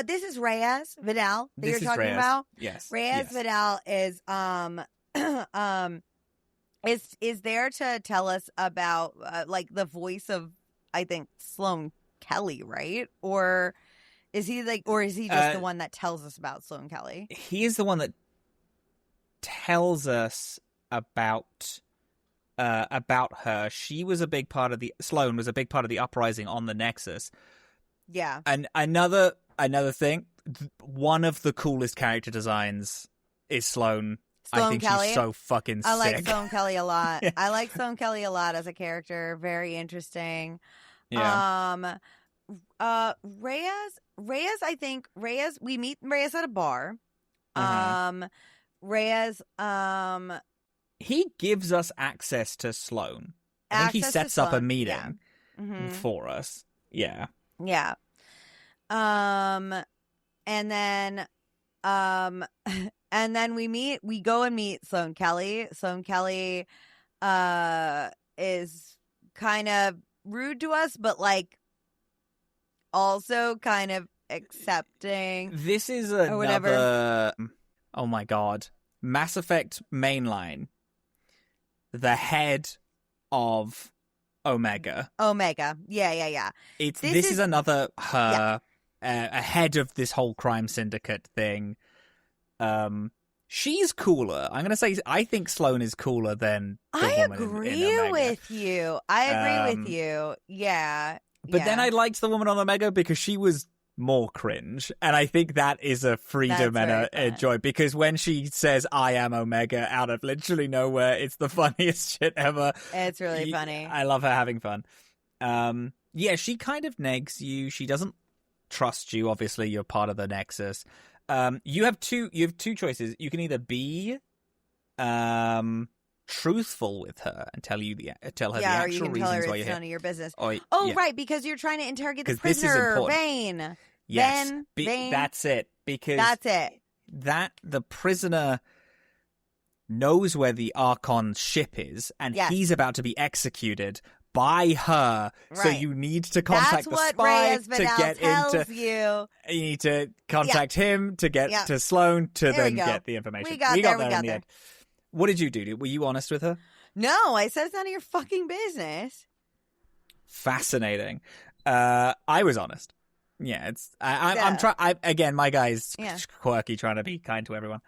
this is Reyes Vidal that you're talking about. Yes. Reyes Vidal is there to tell us about like the voice of, I think, Sloane Kelly, right? Or is he just the one that tells us about Sloane Kelly? He is the one that tells us about her. Sloane was a big part of the uprising on the Nexus. Yeah. And another thing, one of the coolest character designs is Sloane. I think Kelly. She's so fucking sick. I like Sloane Kelly a lot. Yeah. I like Sloane Kelly a lot as a character. Very interesting. Yeah. Reyes, we meet Reyes at a bar. Reyes, he gives us access to Sloane. I think he sets up a meeting for us. Yeah. Yeah. And then we go and meet Sloane Kelly. Sloane Kelly is kind of rude to us, but like also kind of accepting. This is another, oh my god, Mass Effect mainline. The head of Omega. Yeah. This is another ahead of this whole crime syndicate thing. She's cooler. I'm gonna say I think Sloane is cooler than the woman in with you. I agree with you. Yeah. But then I liked the woman on Omega because she was more cringe, and I think that is a freedom and a joy, because when she says I am Omega out of literally nowhere, it's the funniest shit ever. It's really funny. I love her having fun. She kind of negs you. She doesn't trust you. Obviously, you're part of the Nexus. You have two choices. You can either be truthful with her and tell her the actual reasons why you're here. Or you can tell her it's none of your business. Yeah. Right, because you're trying to interrogate the prisoner, Vane. Yes, Vane. That's it. Because that's it. That the prisoner knows where the Archon ship is, and he's about to be executed by her. Right. So you need to contact the spy to get into. You need to contact him to get to Sloane to then get the information. We got there in the end. What did you do? Were you honest with her? No, I said it's none of your fucking business. Fascinating. I was honest. Yeah, I'm trying. Again, my guy's quirky, trying to be kind to everyone.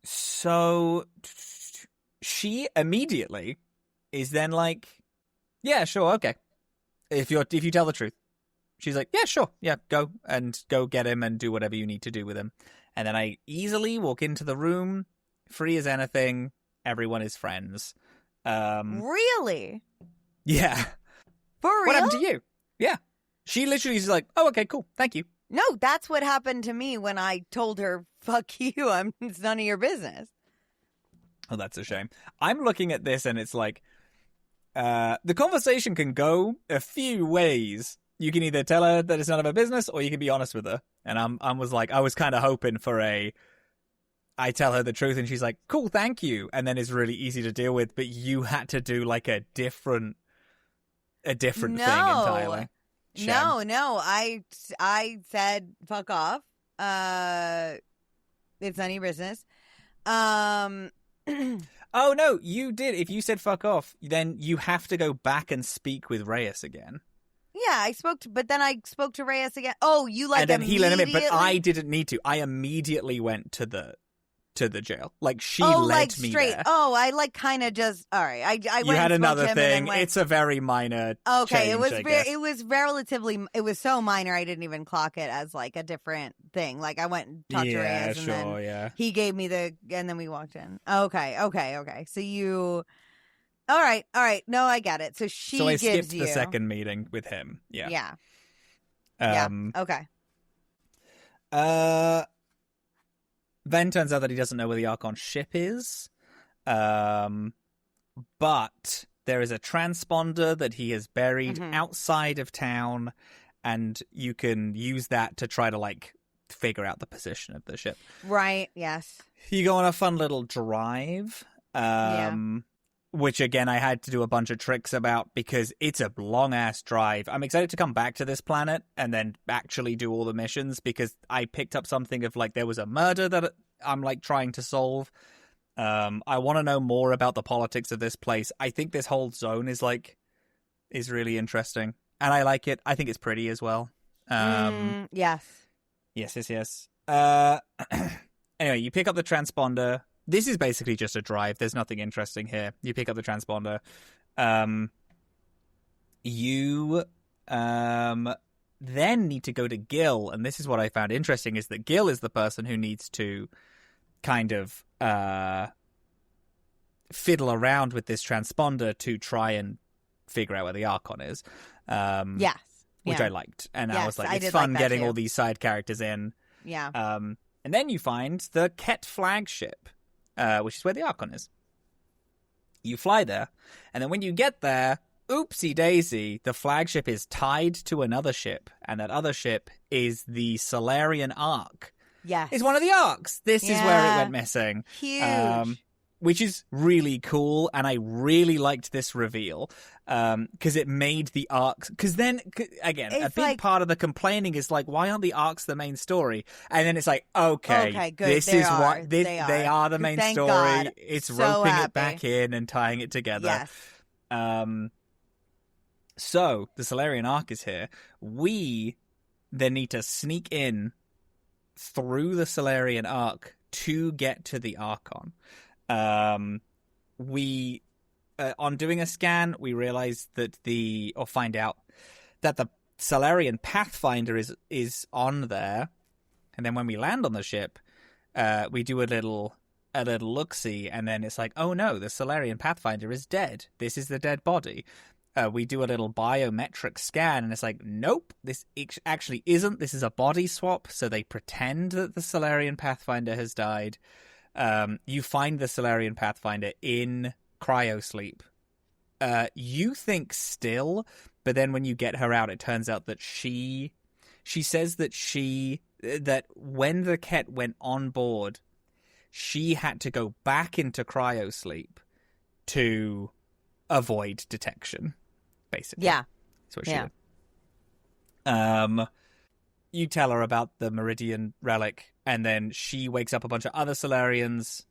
So she immediately is then like, yeah, sure, okay. If you tell the truth, she's like, yeah, sure, yeah, go get him and do whatever you need to do with him. And then I easily walk into the room, free as anything. Everyone is friends. Really? Yeah. For real? What happened to you? Yeah. She literally is like, oh, okay, cool, thank you. No, that's what happened to me when I told her, fuck you, it's none of your business. Oh, that's a shame. I'm looking at this and it's like, the conversation can go a few ways. You can either tell her that it's none of her business, or you can be honest with her. And I was kind of hoping for I tell her the truth and she's like, cool, thank you. And then it's really easy to deal with, but you had to do like a different thing entirely. Shem. No. I said, fuck off. It's none of your business. Oh, no, you did. If you said fuck off, then you have to go back and speak with Reyes again. Yeah, but then I spoke to Reyes again. Oh, you like and then he let him in, but immediately- I didn't need to. I immediately went to the jail. Like, she Oh, led like me straight. there. Oh, I like kind of just. All right, I You went had and spoke to another him and then thing. went- It's a very minor Okay, change, I guess. it was relatively. It was so minor, I didn't even clock it as like a different thing. Like I went and talked to Reyes, and then he gave me and then we walked in. Okay. So you. All right. No, I get it. So she So I gives skipped you the second meeting with him. Yeah. Yeah. Okay. Then turns out that he doesn't know where the Archon ship is. But there is a transponder that he has buried outside of town, and you can use that to try to, like, figure out the position of the ship. Right, yes. You go on a fun little drive. Which, again, I had to do a bunch of tricks about because it's a long-ass drive. I'm excited to come back to this planet and then actually do all the missions because I picked up something of, like, there was a murder that I'm, like, trying to solve. I want to know more about the politics of this place. I think this whole zone is really interesting. And I like it. I think it's pretty as well. Yes. Yes. Anyway, you pick up the transponder. This is basically just a drive. There's nothing interesting here. You pick up the transponder. You then need to go to Gil, and this is what I found interesting, is that Gil is the person who needs to kind of fiddle around with this transponder to try and figure out where the Archon is. Yes. Which I liked. And I was Yes, like, I it's did fun like that getting too. all these side characters in. Yeah. And then you find the Ket flagship, which is where the Archon is. You fly there, and then when you get there, oopsie daisy, the flagship is tied to another ship, and that other ship is the Solarian Ark. Yes. It's one of the Arks. This is where it went missing. Huge. Which is really cool, and I really liked this reveal because it made the arcs. Because then, again, a big part of the complaining is like, why aren't the arcs the main story? And then it's like, okay, good. this They is are. what They they are the main Thank story. God. It's So roping happy. it back in and tying it together. Yes. So the Solarian Ark is here. We then need to sneak in through the Solarian Ark to get to the Archon. We on doing a scan, we realize that find out that the Solarian Pathfinder is on there, and then when we land on the ship, we do a little look-see, and then it's like, oh no, the Solarian Pathfinder is dead. This is the dead body. We do a little biometric scan, and it's like, nope, this actually isn't. This is a body swap, so they pretend that the Solarian Pathfinder has died. You find the Solarian Pathfinder in cryosleep. You think still, but then when you get her out, it turns out that she says that when the Ket went on board, she had to go back into cryosleep to avoid detection, basically. Yeah. That's what she did. You tell her about the Meridian relic, and then she wakes up a bunch of other Solarians.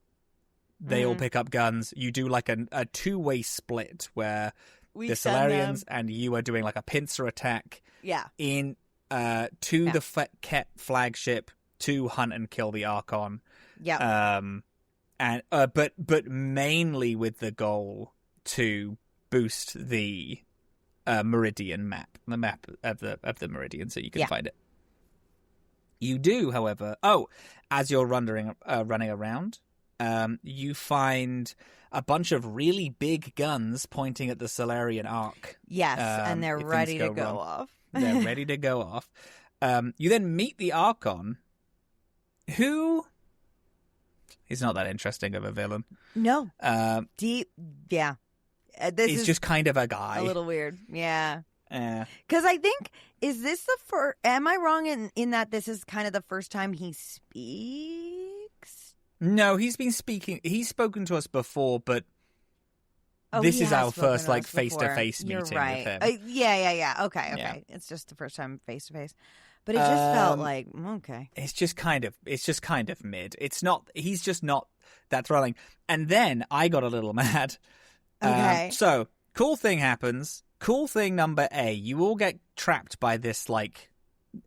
They all pick up guns. You do like a two-way split where the Solarians and you are doing like a pincer attack. Yeah. In to the Ket flagship to hunt and kill the Archon. Yeah. And but mainly with the goal to boost the Meridian map, the map of the Meridian, so you can find it. You do, however, as you're running around, you find a bunch of really big guns pointing at the Solarian Ark. Yes, and they're ready to go off. They're ready to go off. You then meet the Archon, who He's not that interesting of a villain. No. Deep. Yeah. He's just kind of a guy. A little weird. Yeah. Yeah. Because I think, is this the first... Am I wrong in that this is kind of the first time he speaks? No, he's been speaking. He's spoken to us before, but this is our first like face-to-face meeting with him. Yeah. Okay. Yeah. It's just the first time face-to-face. But it just felt like, okay. It's just kind of mid. He's just not that thrilling. And then I got a little mad. Okay. So, cool thing happens. Cool thing number A, you all get trapped by this, like,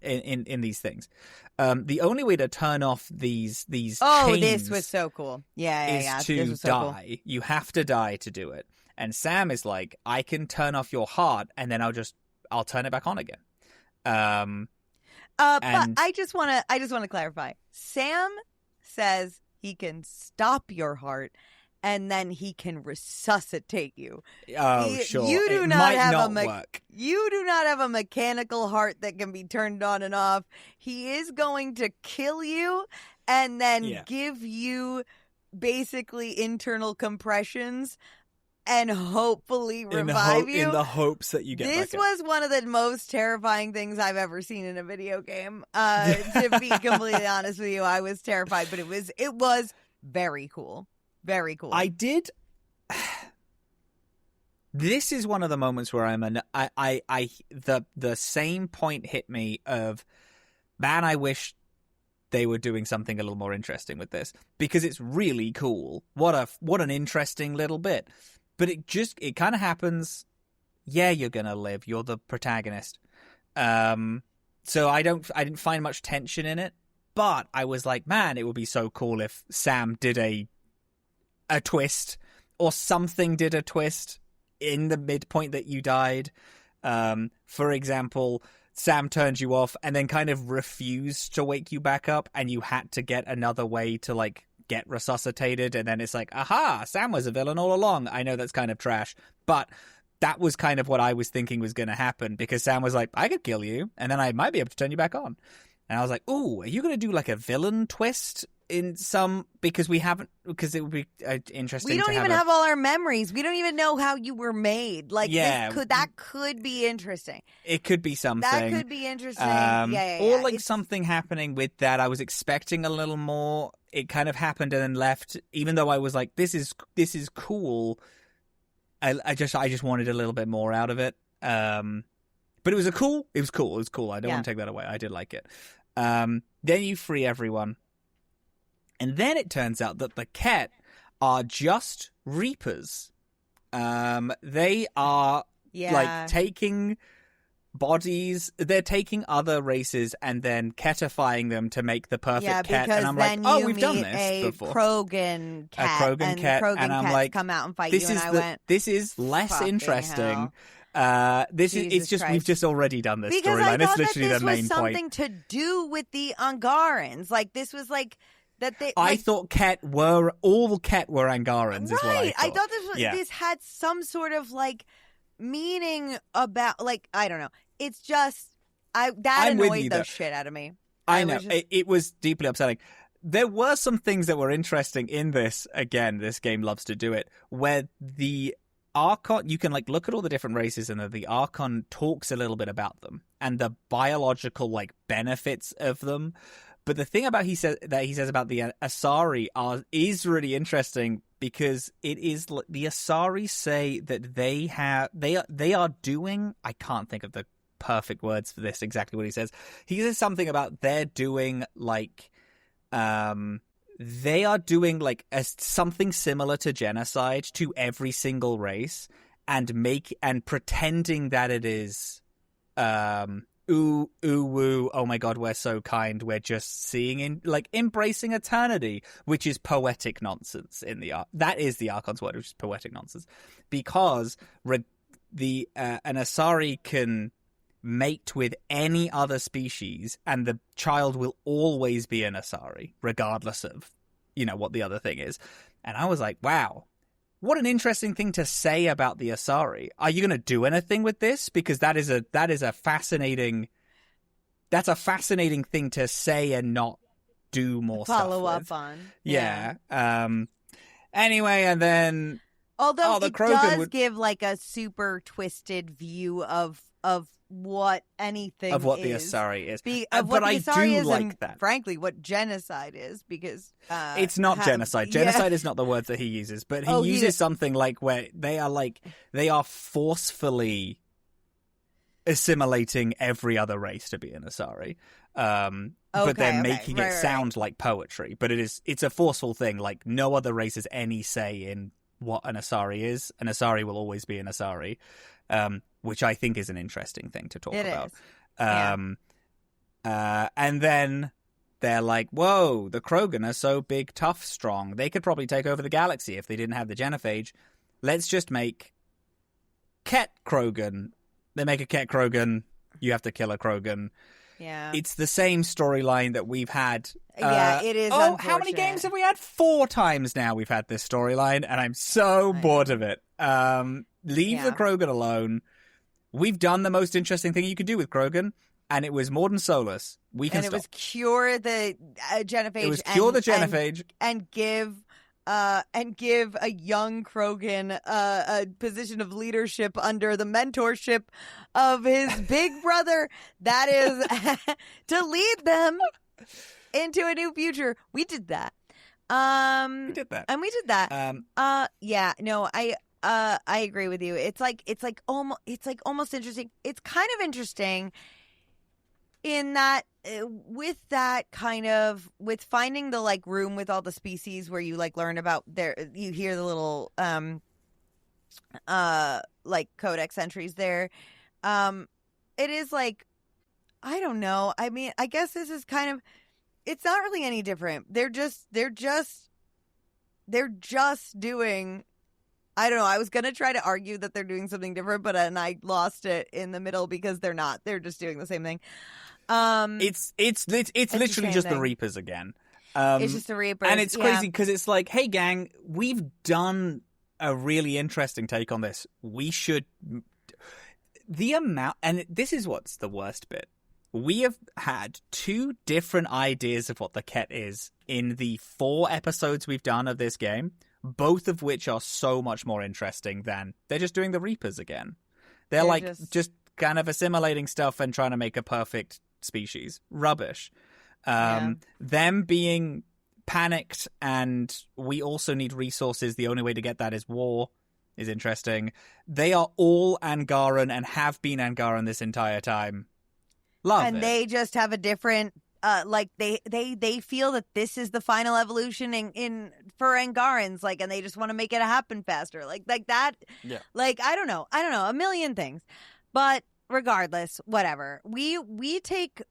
in these things. The only way to turn off these chains this was so cool. Yeah. Is to this was so die. Cool. You have to die to do it. And Sam is like, I can turn off your heart, and then I'll turn it back on again. But I just want to clarify. Sam says he can stop your heart, and then he can resuscitate you. Oh, sure. You do it not might have not work. You do not have a mechanical heart that can be turned on and off. He is going to kill you and then give you basically internal compressions and hopefully revive you. In the hopes that you get this back was one of the most terrifying things I've ever seen in a video game. To be completely honest with you, I was terrified, but it was very cool. Very cool. I did. This is one of the moments where the same point hit me of, man, I wish they were doing something a little more interesting with this, because it's really cool. What an interesting little bit. But it kind of happens. Yeah, you're gonna live. You're the protagonist. So I didn't find much tension in it, but I was like, man, it would be so cool if Sam did a twist, or something did a twist in the midpoint that you died. For example, Sam turned you off and then kind of refused to wake you back up, and you had to get another way to like get resuscitated, and then it's like, aha, Sam was a villain all along. I know that's kind of trash, but that was kind of what I was thinking was going to happen, because Sam was like, I could kill you, and then I might be able to turn you back on. And I was like, ooh, are you going to do like a villain twist in some, because it would be interesting. We don't even have all our memories. We don't even know how you were made. Like, that could be interesting. It could be something. That could be interesting. Or like something happening with that. I was expecting a little more. It kind of happened and then left, even though I was like, this is cool. I just wanted a little bit more out of it. But it was cool. I don't want to take that away. I did like it. Then you free everyone. And then it turns out that the Ket are just Reapers. They are like taking bodies. They're taking other races and then Ketifying them to make the perfect Ket. And I'm like, oh, we've done this before. Krogan Ket. Krogan and I'm Kets like, come out and fight you. And I went, this is less interesting. We've just already done this because storyline. It's literally the main point. This was something to do with the Angarans. Like, this was like that they. I thought all Ket were Angarans. Right. Is what I thought. This had some sort of like meaning about, like, I don't know. It's just that annoyed the shit out of me. I know it was deeply upsetting. There were some things that were interesting in this. Again, this game loves to do it, where the Archon, you can like look at all the different races, and the Archon talks a little bit about them and the biological like benefits of them. But the thing about he says about the Asari is really interesting, because it is the Asari say that they are doing, I can't think of the perfect words for this, exactly what he says. He says something about they're doing like they are doing like something similar to genocide to every single race, and pretending that it is ooh woo, oh my god, we're so kind, we're just seeing embracing eternity, which is poetic nonsense that is the Archon's word, which is poetic nonsense, because an Asari can mate with any other species, and the child will always be an Asari, regardless of, what the other thing is. And I was like, wow, what an interesting thing to say about the Asari. Are you going to do anything with this? Because that's a fascinating thing to say and not do more follow stuff up with. on. Yeah. Anyway, and then although the it Krogan does give like a super twisted view of what anything of what is. the Asari is. Of what but the Asari I do is, like and that. Frankly, what genocide is, because it's not genocide. Genocide is not the word that he uses, but he uses something like where they are forcefully assimilating every other race to be an Asari. But they're making it sound like poetry. But it's a forceful thing. Like, no other race has any say in what an Asari is. An Asari will always be an Asari, which I think is an interesting thing to talk about. And then they're like, whoa, the Krogan are so big, tough, strong. They could probably take over the galaxy if they didn't have the genophage. Let's just make Ket Krogan. They make a Ket Krogan. You have to kill a Krogan. Yeah. It's the same storyline that we've had. Yeah, it is. Oh, how many games have we had? 4 times now we've had this storyline, and I'm so bored of it. Leave the Krogan alone. We've done the most interesting thing you could do with Krogan, and it was Morden Solus. We can stop. It was cure the genophage. It was cure the genophage. And give a young Krogan a position of leadership under the mentorship of his big brother. That is to lead them into a new future. We did that. We did that. And we did that. Yeah. No, I agree with you. It's like almost interesting. It's kind of interesting in that with that kind of with finding the like room with all the species where you like learn about you hear the little like codex entries there. It is like, I don't know. I mean, I guess this is kind of, it's not really any different. They're just doing, I don't know. I was going to try to argue that they're doing something different, and I lost it in the middle because they're not. They're just doing the same thing. It's literally just the Reapers again. It's just the Reapers. And it's crazy because it's like, hey gang, we've done a really interesting take on this. We should, the amount, and this is what's the worst bit. We have had 2 different ideas of what the Ket is in the 4 episodes we've done of this game, both of which are so much more interesting than they're just doing the Reapers again. They're just kind of assimilating stuff and trying to make a perfect species. Rubbish. Them being panicked and we also need resources. The only way to get that is war is interesting. They are all Angaran and have been Angaran this entire time. Love it. They just have a different like they feel that this is the final evolution in for Angarans, like, and they just want to make it happen faster. Like that. Yeah. Like I don't know, a million things. But regardless, whatever. We take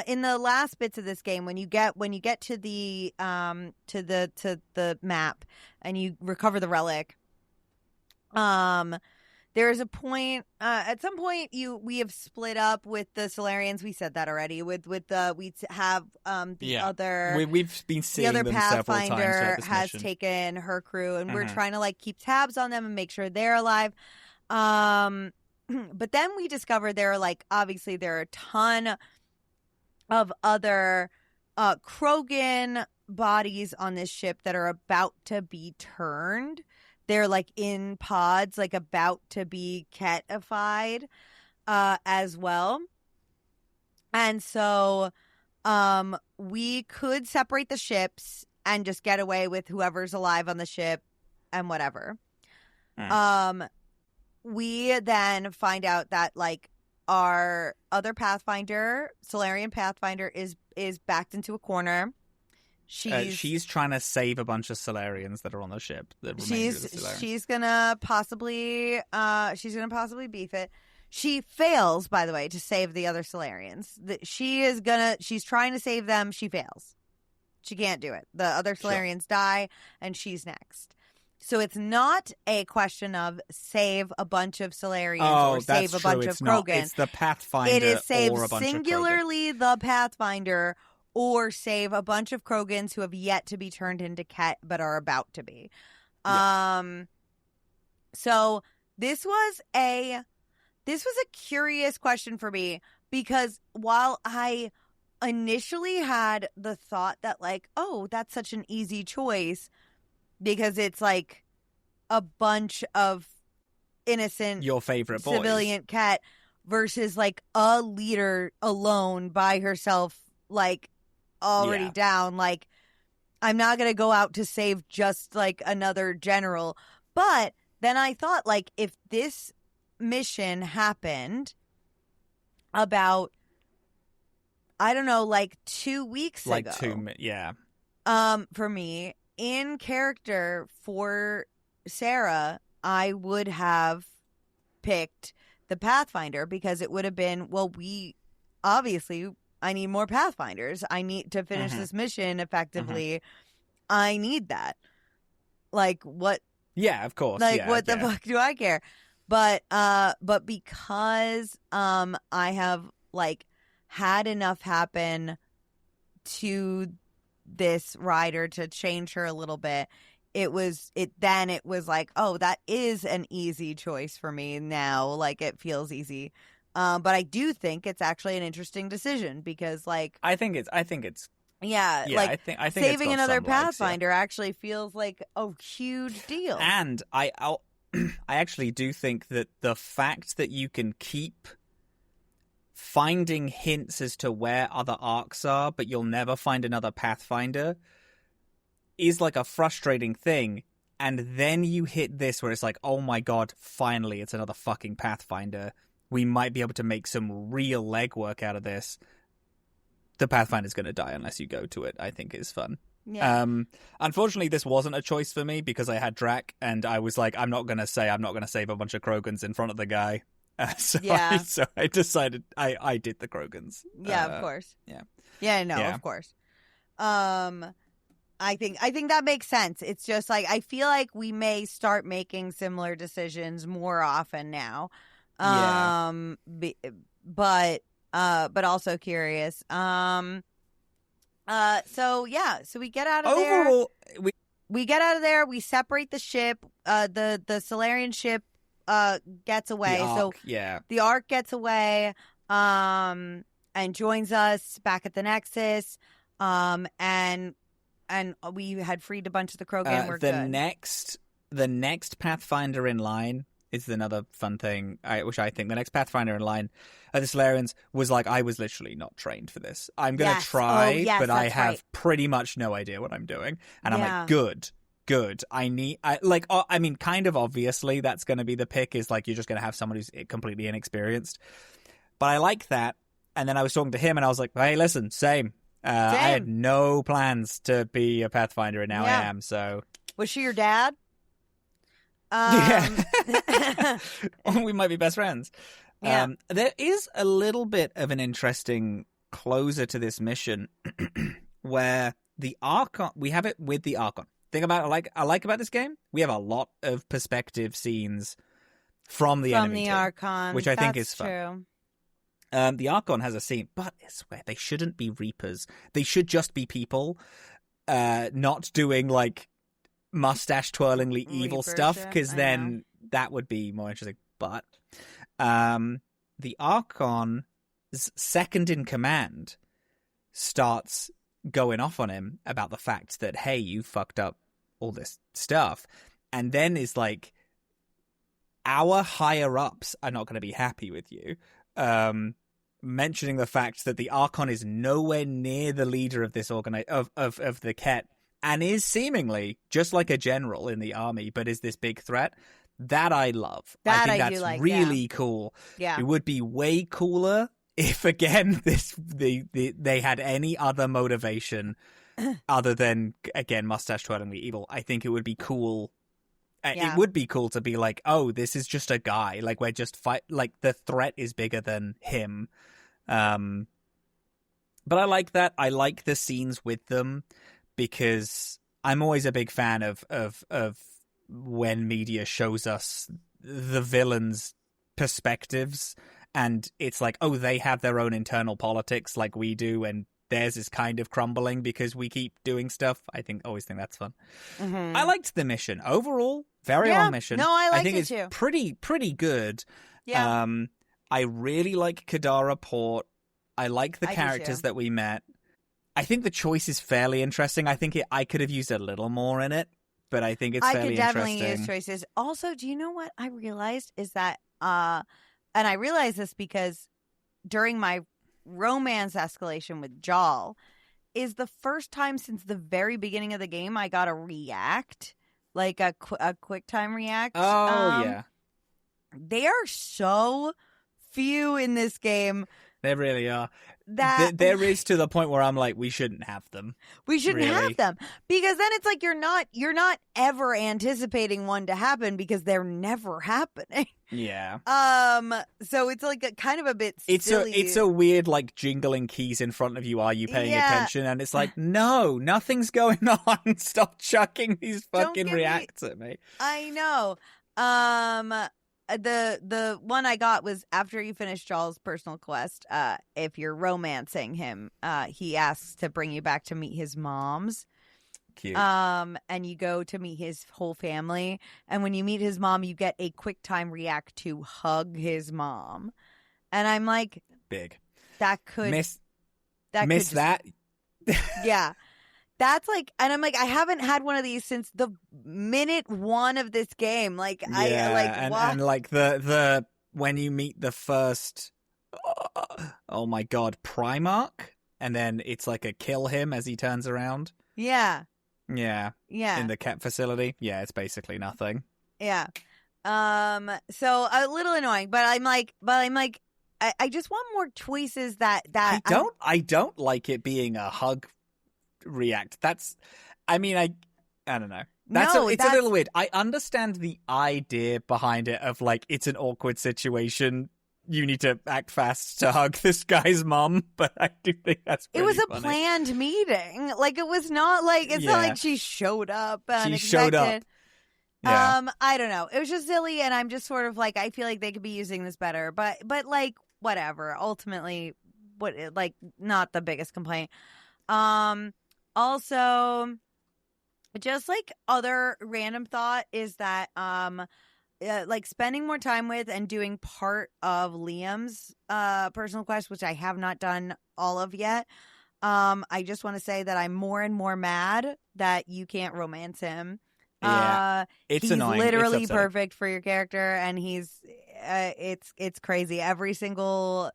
in the last bits of this game when you get to the map and you recover the relic. There's a point at some point we have split up with the Solarians. We said that already. We have the other we've been seeing the other them Pathfinder several times has mission. taken her crew, and we're trying to like keep tabs on them and make sure they're alive. But then we discovered there are a ton of other Krogan bodies on this ship that are about to be turned. They're like in pods, like about to be Ketified as well. And so we could separate the ships and just get away with whoever's alive on the ship and whatever. We then find out that like our other Pathfinder, Solarian Pathfinder, is backed into a corner. She's trying to save a bunch of Solarians that are on the ship. She's gonna possibly beef it. She fails, by the way, to save the other Solarians. She's trying to save them. She fails. She can't do it. The other Solarians die, and she's next. So it's not a question of save a bunch of Solarians or save a bunch of Krogan. It's the Pathfinder. It is save or a bunch singularly of the Pathfinder or save a bunch of Krogans who have yet to be turned into Ket but are about to be. So this was a curious question for me because while I initially had the thought that, like, oh, that's such an easy choice because it's like a bunch of innocent your favorite boys. Civilian cat versus like a leader alone by herself, like already down. Like, I'm not going to go out to save just like another general. But then I thought, like, if this mission happened about, I don't know, like 2 weeks like ago. Yeah. For me, in character for Sarah, I would have picked the Pathfinder because it would have been, well, I need more Pathfinders. I need to finish this mission effectively. I need that. Like, what? Yeah, of course. Like, yeah, what the fuck do I care? But because I have like had enough happen to this rider to change her a little bit, it was like, oh, that is an easy choice for me now. Like, it feels easy. But I do think it's actually an interesting decision because, like, I think it's yeah, like I think saving another Pathfinder legs, actually feels like a huge deal. And I actually do think that the fact that you can keep finding hints as to where other arcs are, but you'll never find another Pathfinder, is like a frustrating thing. And then you hit this where it's like, oh my god, finally it's another fucking Pathfinder. We might be able to make some real legwork out of this. The Pathfinder's going to die unless you go to it, I think is fun. Yeah. Unfortunately, this wasn't a choice for me because I had Drac, and I was like, I'm not going to save a bunch of Krogans in front of the guy. So I decided I did the Krogans. Yeah, of course. Yeah. Yeah, no, of course. I think that makes sense. It's just like, I feel like we may start making similar decisions more often now. But also curious. So we get out of there. Overall, we get out of there. We separate the ship. The Solarian ship gets away. The Ark gets away. And joins us back at the Nexus. And we had freed a bunch of the Krogan. We're good. The next Pathfinder in line is another fun thing, which I think the next Pathfinder in line, the Solarians, was like, I was literally not trained for this. I'm going to try, but I have pretty much no idea what I'm doing. And I'm like, good. I mean, kind of obviously that's going to be the pick, is like, you're just going to have someone who's completely inexperienced. But I like that. And then I was talking to him and I was like, hey, listen, same. I had no plans to be a Pathfinder, and now I am, so. Was she your dad? Yeah. We might be best friends. Yeah. There is a little bit of an interesting closer to this mission where the Archon, we have it with the Archon. Thing about I like about this game, we have a lot of perspective scenes from the enemy team, Archon, which I think is fun. True. The Archon has a scene, but I swear they shouldn't be Reapers. They should just be people, not doing like mustache twirlingly evil Reaper stuff, because then that would be more interesting. But the Archon's second in command starts going off on him about the fact that, hey, you fucked up all this stuff, and then is like, our higher ups are not going to be happy with you. Mentioning the fact that the Archon is nowhere near the leader of this of the Ket, and is seemingly just like a general in the army, but is this big threat. That I love. I think that's really cool. Yeah. It would be way cooler if, again, they had any other motivation other than, again, mustache twirlingly evil. I think it would be cool. It would be cool to be like, oh, this is just a guy. Like, we're just like, the threat is bigger than him. But I like that. I like the scenes with them, because I'm always a big fan of when media shows us the villains' perspectives, and it's like, oh, they have their own internal politics like we do, and theirs is kind of crumbling because we keep doing stuff. Always think that's fun. Mm-hmm. I liked the mission overall. Very long mission. No, I think it it's too. pretty good. Yeah. I really like Kadara Port. I like the I do characters too. that we met. I think the choice is fairly interesting. I think I could have used a little more in it, but I think it's I fairly could definitely interesting. use choices. Also, do you know what I realized is that, and I realized this because during my romance escalation with Jal, is the first time since the very beginning of the game I got a react, like a quick time react. Oh, yeah. They are so few in this game. They really are. That there is to the point where I'm like, we shouldn't have them. we shouldn't really. have them, because then it's like you're not ever anticipating one to happen because they're never happening. Yeah. So it's like a kind of a bit silly. It's a weird like jingling keys in front of you. Are you paying attention? And it's like, no, nothing's going on. Stop chucking these fucking reacts at me. I know. The one I got was after you finish Jal's personal quest. If you're romancing him, he asks to bring you back to meet his moms. Cute. And you go to meet his whole family, and when you meet his mom, you get a quick time react to hug his mom, and I'm like, big. That could miss that. Yeah. That's like, and I'm like, I haven't had one of these since the minute one of this game. Like, yeah, what? And like the when you meet the first, oh my god, Primarch, and then it's like a kill him as he turns around. Yeah. Yeah. Yeah. In the Kep facility. Yeah, it's basically nothing. Yeah. So a little annoying, but I'm like, I just want more choices that I don't like it being a hug react. I don't know. It's a little weird. I understand the idea behind it of like, it's an awkward situation. You need to act fast to hug this guy's mom, but I do think that's pretty funny. funny. Planned meeting. Like, it was not like, it's not like she showed up unexpected. She showed up. Yeah. I don't know. It was just silly, and I'm just sort of like, I feel like they could be using this better, but like, whatever. Ultimately, not the biggest complaint. Also, just like other random thought is that like spending more time with and doing part of Liam's personal quest, which I have not done all of yet. I just want to say that I'm more and more mad that you can't romance him. Yeah, he's annoying. Literally perfect for your character, and it's crazy. Every single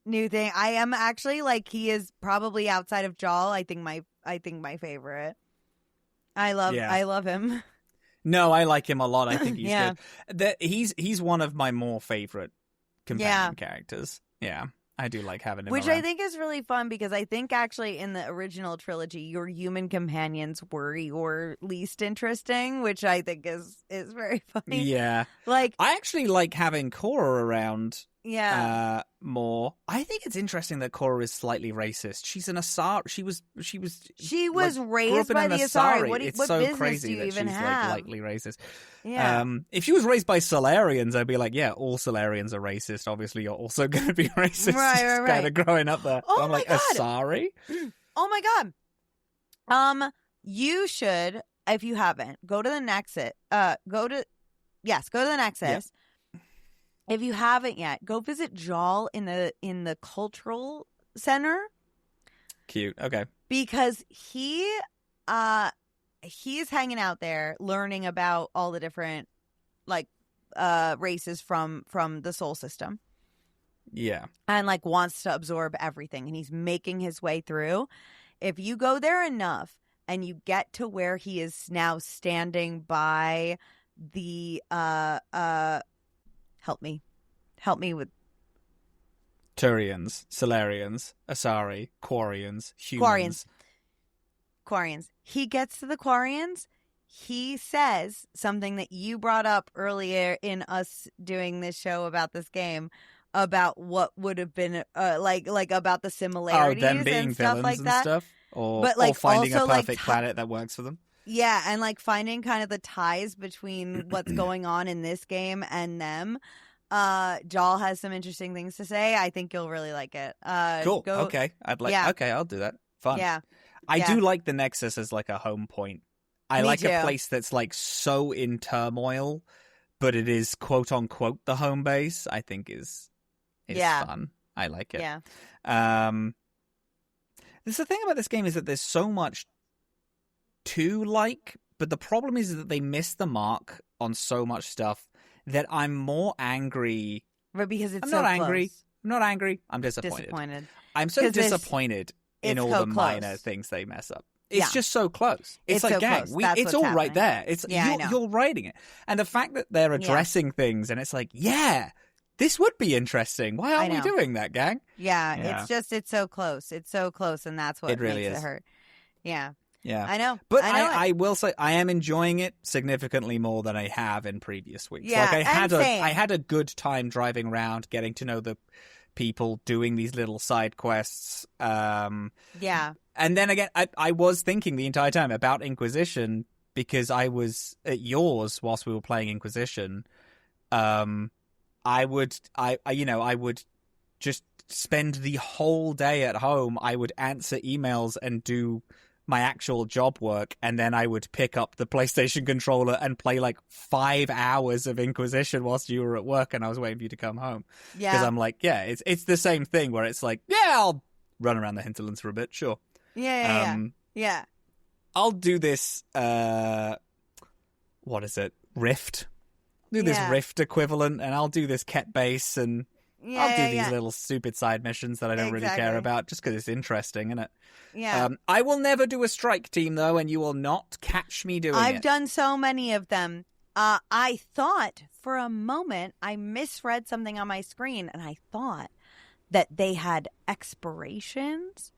new thing. I am actually like, he is probably outside of Jal, I think my favorite. I love him. No, I like him a lot. I think he's good. He's one of my more favorite companion characters. Yeah, I do like having him Which around. I think is really fun, because I think actually in the original trilogy, your human companions were your least interesting, which I think is very funny. Yeah. Like, I actually like having Cora around. Yeah. More. I think it's interesting that Cora is slightly racist. She's an Asari. She was raised by the Asari. What so business crazy do you that even she's have? like lightly racist. Yeah. If she was raised by Solarians, I'd be like, yeah, all Solarians are racist. Obviously, you're also going to be racist. Right. Kind of growing up there. Oh, I'm my like, God. Asari? Oh my God. You should, if you haven't, go to the Nexus. Go to the Nexus. Yep. If you haven't yet, go visit Jal in the cultural center. Cute. Okay. Because he's hanging out there, learning about all the different races from the Sol system. Yeah. And like wants to absorb everything, and he's making his way through. If you go there enough and you get to where he is now standing by the Help me with Turians, Solarians, Asari, Quarians, humans. Quarians. He gets to the Quarians. He says something that you brought up earlier in us doing this show about this game, about what would have been like about the similarities them being and stuff villains like and that. Stuff, or finding also, a perfect planet that works for them. Yeah, and like finding kind of the ties between what's going on in this game and them. Jal has some interesting things to say. I think you'll really like it. Cool. Okay. Okay, I'll do that. Fun. Yeah. I do like the Nexus as like a home point. I like a place that's like so in turmoil, but it is quote unquote the home base. I think is fun. I like it. Yeah. The thing about this game is that there's so much to like, but the problem is that they miss the mark on so much stuff that I'm more angry. But because it's I'm so not angry. close. I'm not angry. I'm disappointed. Disappointed. I'm so disappointed in all the minor close. things they mess up. It's just so close. It's like, so gang, close. it's all right there. It's you're writing it. And the fact that they're addressing things and it's like, this would be interesting. Why aren't we doing that, gang? Yeah, it's so close. It's so close, and that's what really makes it hurt. Yeah. Yeah. I know. But I will say I am enjoying it significantly more than I have in previous weeks. Yeah, like I had a good time driving around, getting to know the people, doing these little side quests. Yeah. And then again, I was thinking the entire time about Inquisition because I was at yours whilst we were playing Inquisition. I would just spend the whole day at home. I would answer emails and do my actual job work, and then I would pick up the PlayStation controller and play like 5 hours of Inquisition whilst you were at work and I was waiting for you to come home. Yeah. Because I'm like, it's the same thing where it's like, I'll run around the hinterlands for a bit, sure. Yeah. I'll do this, what is it? Rift. Do this Rift equivalent, and I'll do this Ket base, and I'll do these little stupid side missions that I don't really care about, just because it's interesting, isn't it? Yeah. I will never do a strike team, though, and you will not catch me doing it. I've done so many of them. I thought for a moment I misread something on my screen, and I thought that they had expirations.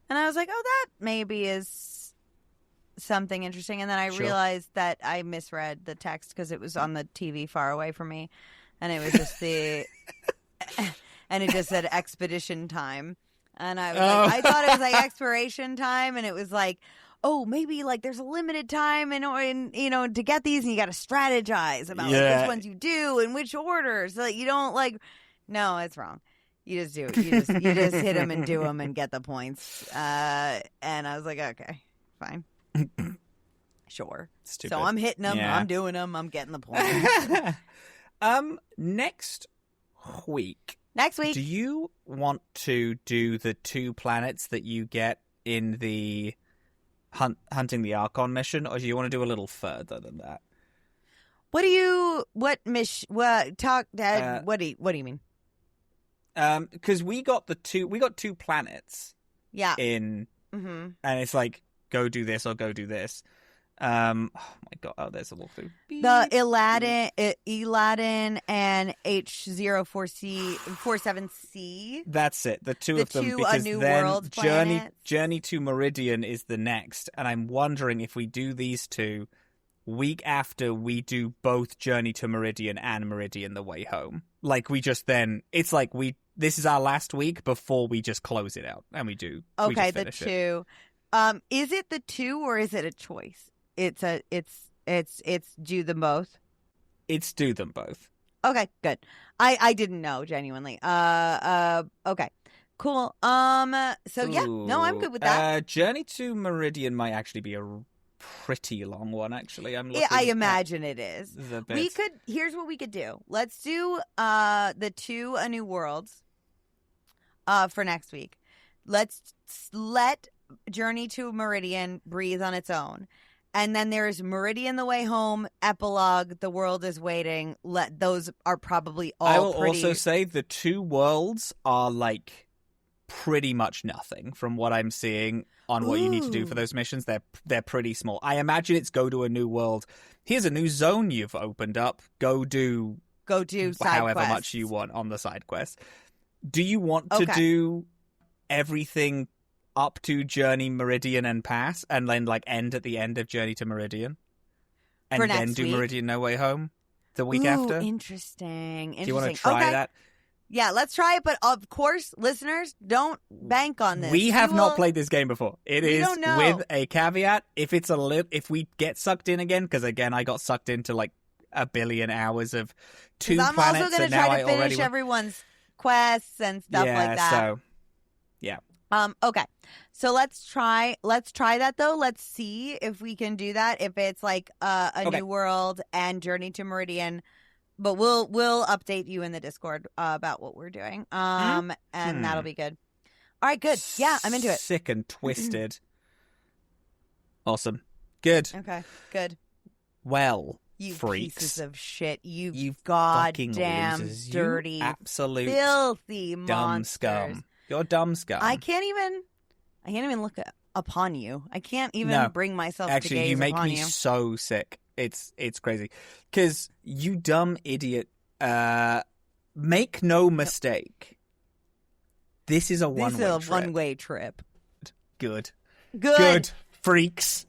And I was like, oh, that maybe is something interesting. And then I realized that I misread the text because it was on the TV far away from me. And it was just and it just said expedition time. And I was like, I thought it was like expiration time. And it was like, oh, maybe like there's a limited time and to get these, and you got to strategize about like, which ones you do and which orders. So that you don't like, no, it's wrong. You just do it. You just hit them and do them and get the points. And I was like, okay, fine. Sure. Stupid. So I'm hitting them. I'm doing them. I'm getting the points. Next week. Do you want to do the 2 planets that you get in the hunting the Archon mission, or do you want to do a little further than that? What do you mean? Because we got 2 planets. Yeah. And it's like, go do this or go do this. Oh my god! Oh, there's a walkthrough. The Eladin and H0447C. That's it. The two of them. Because New then Worlds planets. Journey to Meridian is the next, and I'm wondering if we do these 2 week after we do both Journey to Meridian and Meridian the Way Home. Like we just then, it's like this is our last week before we just close it out, and we do. Okay, we just the 2. Is it the 2 or is it a choice? It's do them both. It's do them both. Okay, good. I didn't know, genuinely. Okay. Cool. So yeah, no, I'm good with that. Journey to Meridian might actually be a pretty long one, actually. I imagine it is. We here's what we could do. Let's do the 2 A New Worlds for next week. Let's let Journey to Meridian breathe on its own. And then there's Meridian the Way Home, Epilogue, The World is Waiting. Those are probably all I will also say the 2 worlds are like pretty much nothing from what I'm seeing on what you need to do for those missions. They're pretty small. I imagine it's go to a new world. Here's a new zone you've opened up. Go do side however quests. Much you want on the side quest. Do you want to do everything up to Journey, Meridian, and pass, and then like end at the end of Journey to Meridian, and then do Meridian No Way Home the week after? Interesting. Do you want to try that? Yeah, let's try it. But of course, listeners, don't bank on this. We have not played this game before. It is with a caveat. If it's if we get sucked in again, because again, I got sucked into like 1 billion hours of 2 planets. I'm also going to try to finish everyone's quests and stuff like that. So, yeah. Okay. So let's try that though. Let's see if we can do that. If it's like a New World and Journey to Meridian but we'll update you in the Discord about what we're doing. And that'll be good. All right, good. Yeah, I'm into it. Sick and twisted. Awesome. Good. Okay, good. Well, You freaks. pieces of shit. You fucking goddamn losers. dirty, You absolute filthy dumb monsters. scum. You're dumb scum. I can't even look upon you. I can't even bring myself to Actually, gaze you make upon me you. so sick. It's crazy. Because you dumb idiot, make no mistake. This is a one-way trip. One-way trip. Good. Good. Freaks.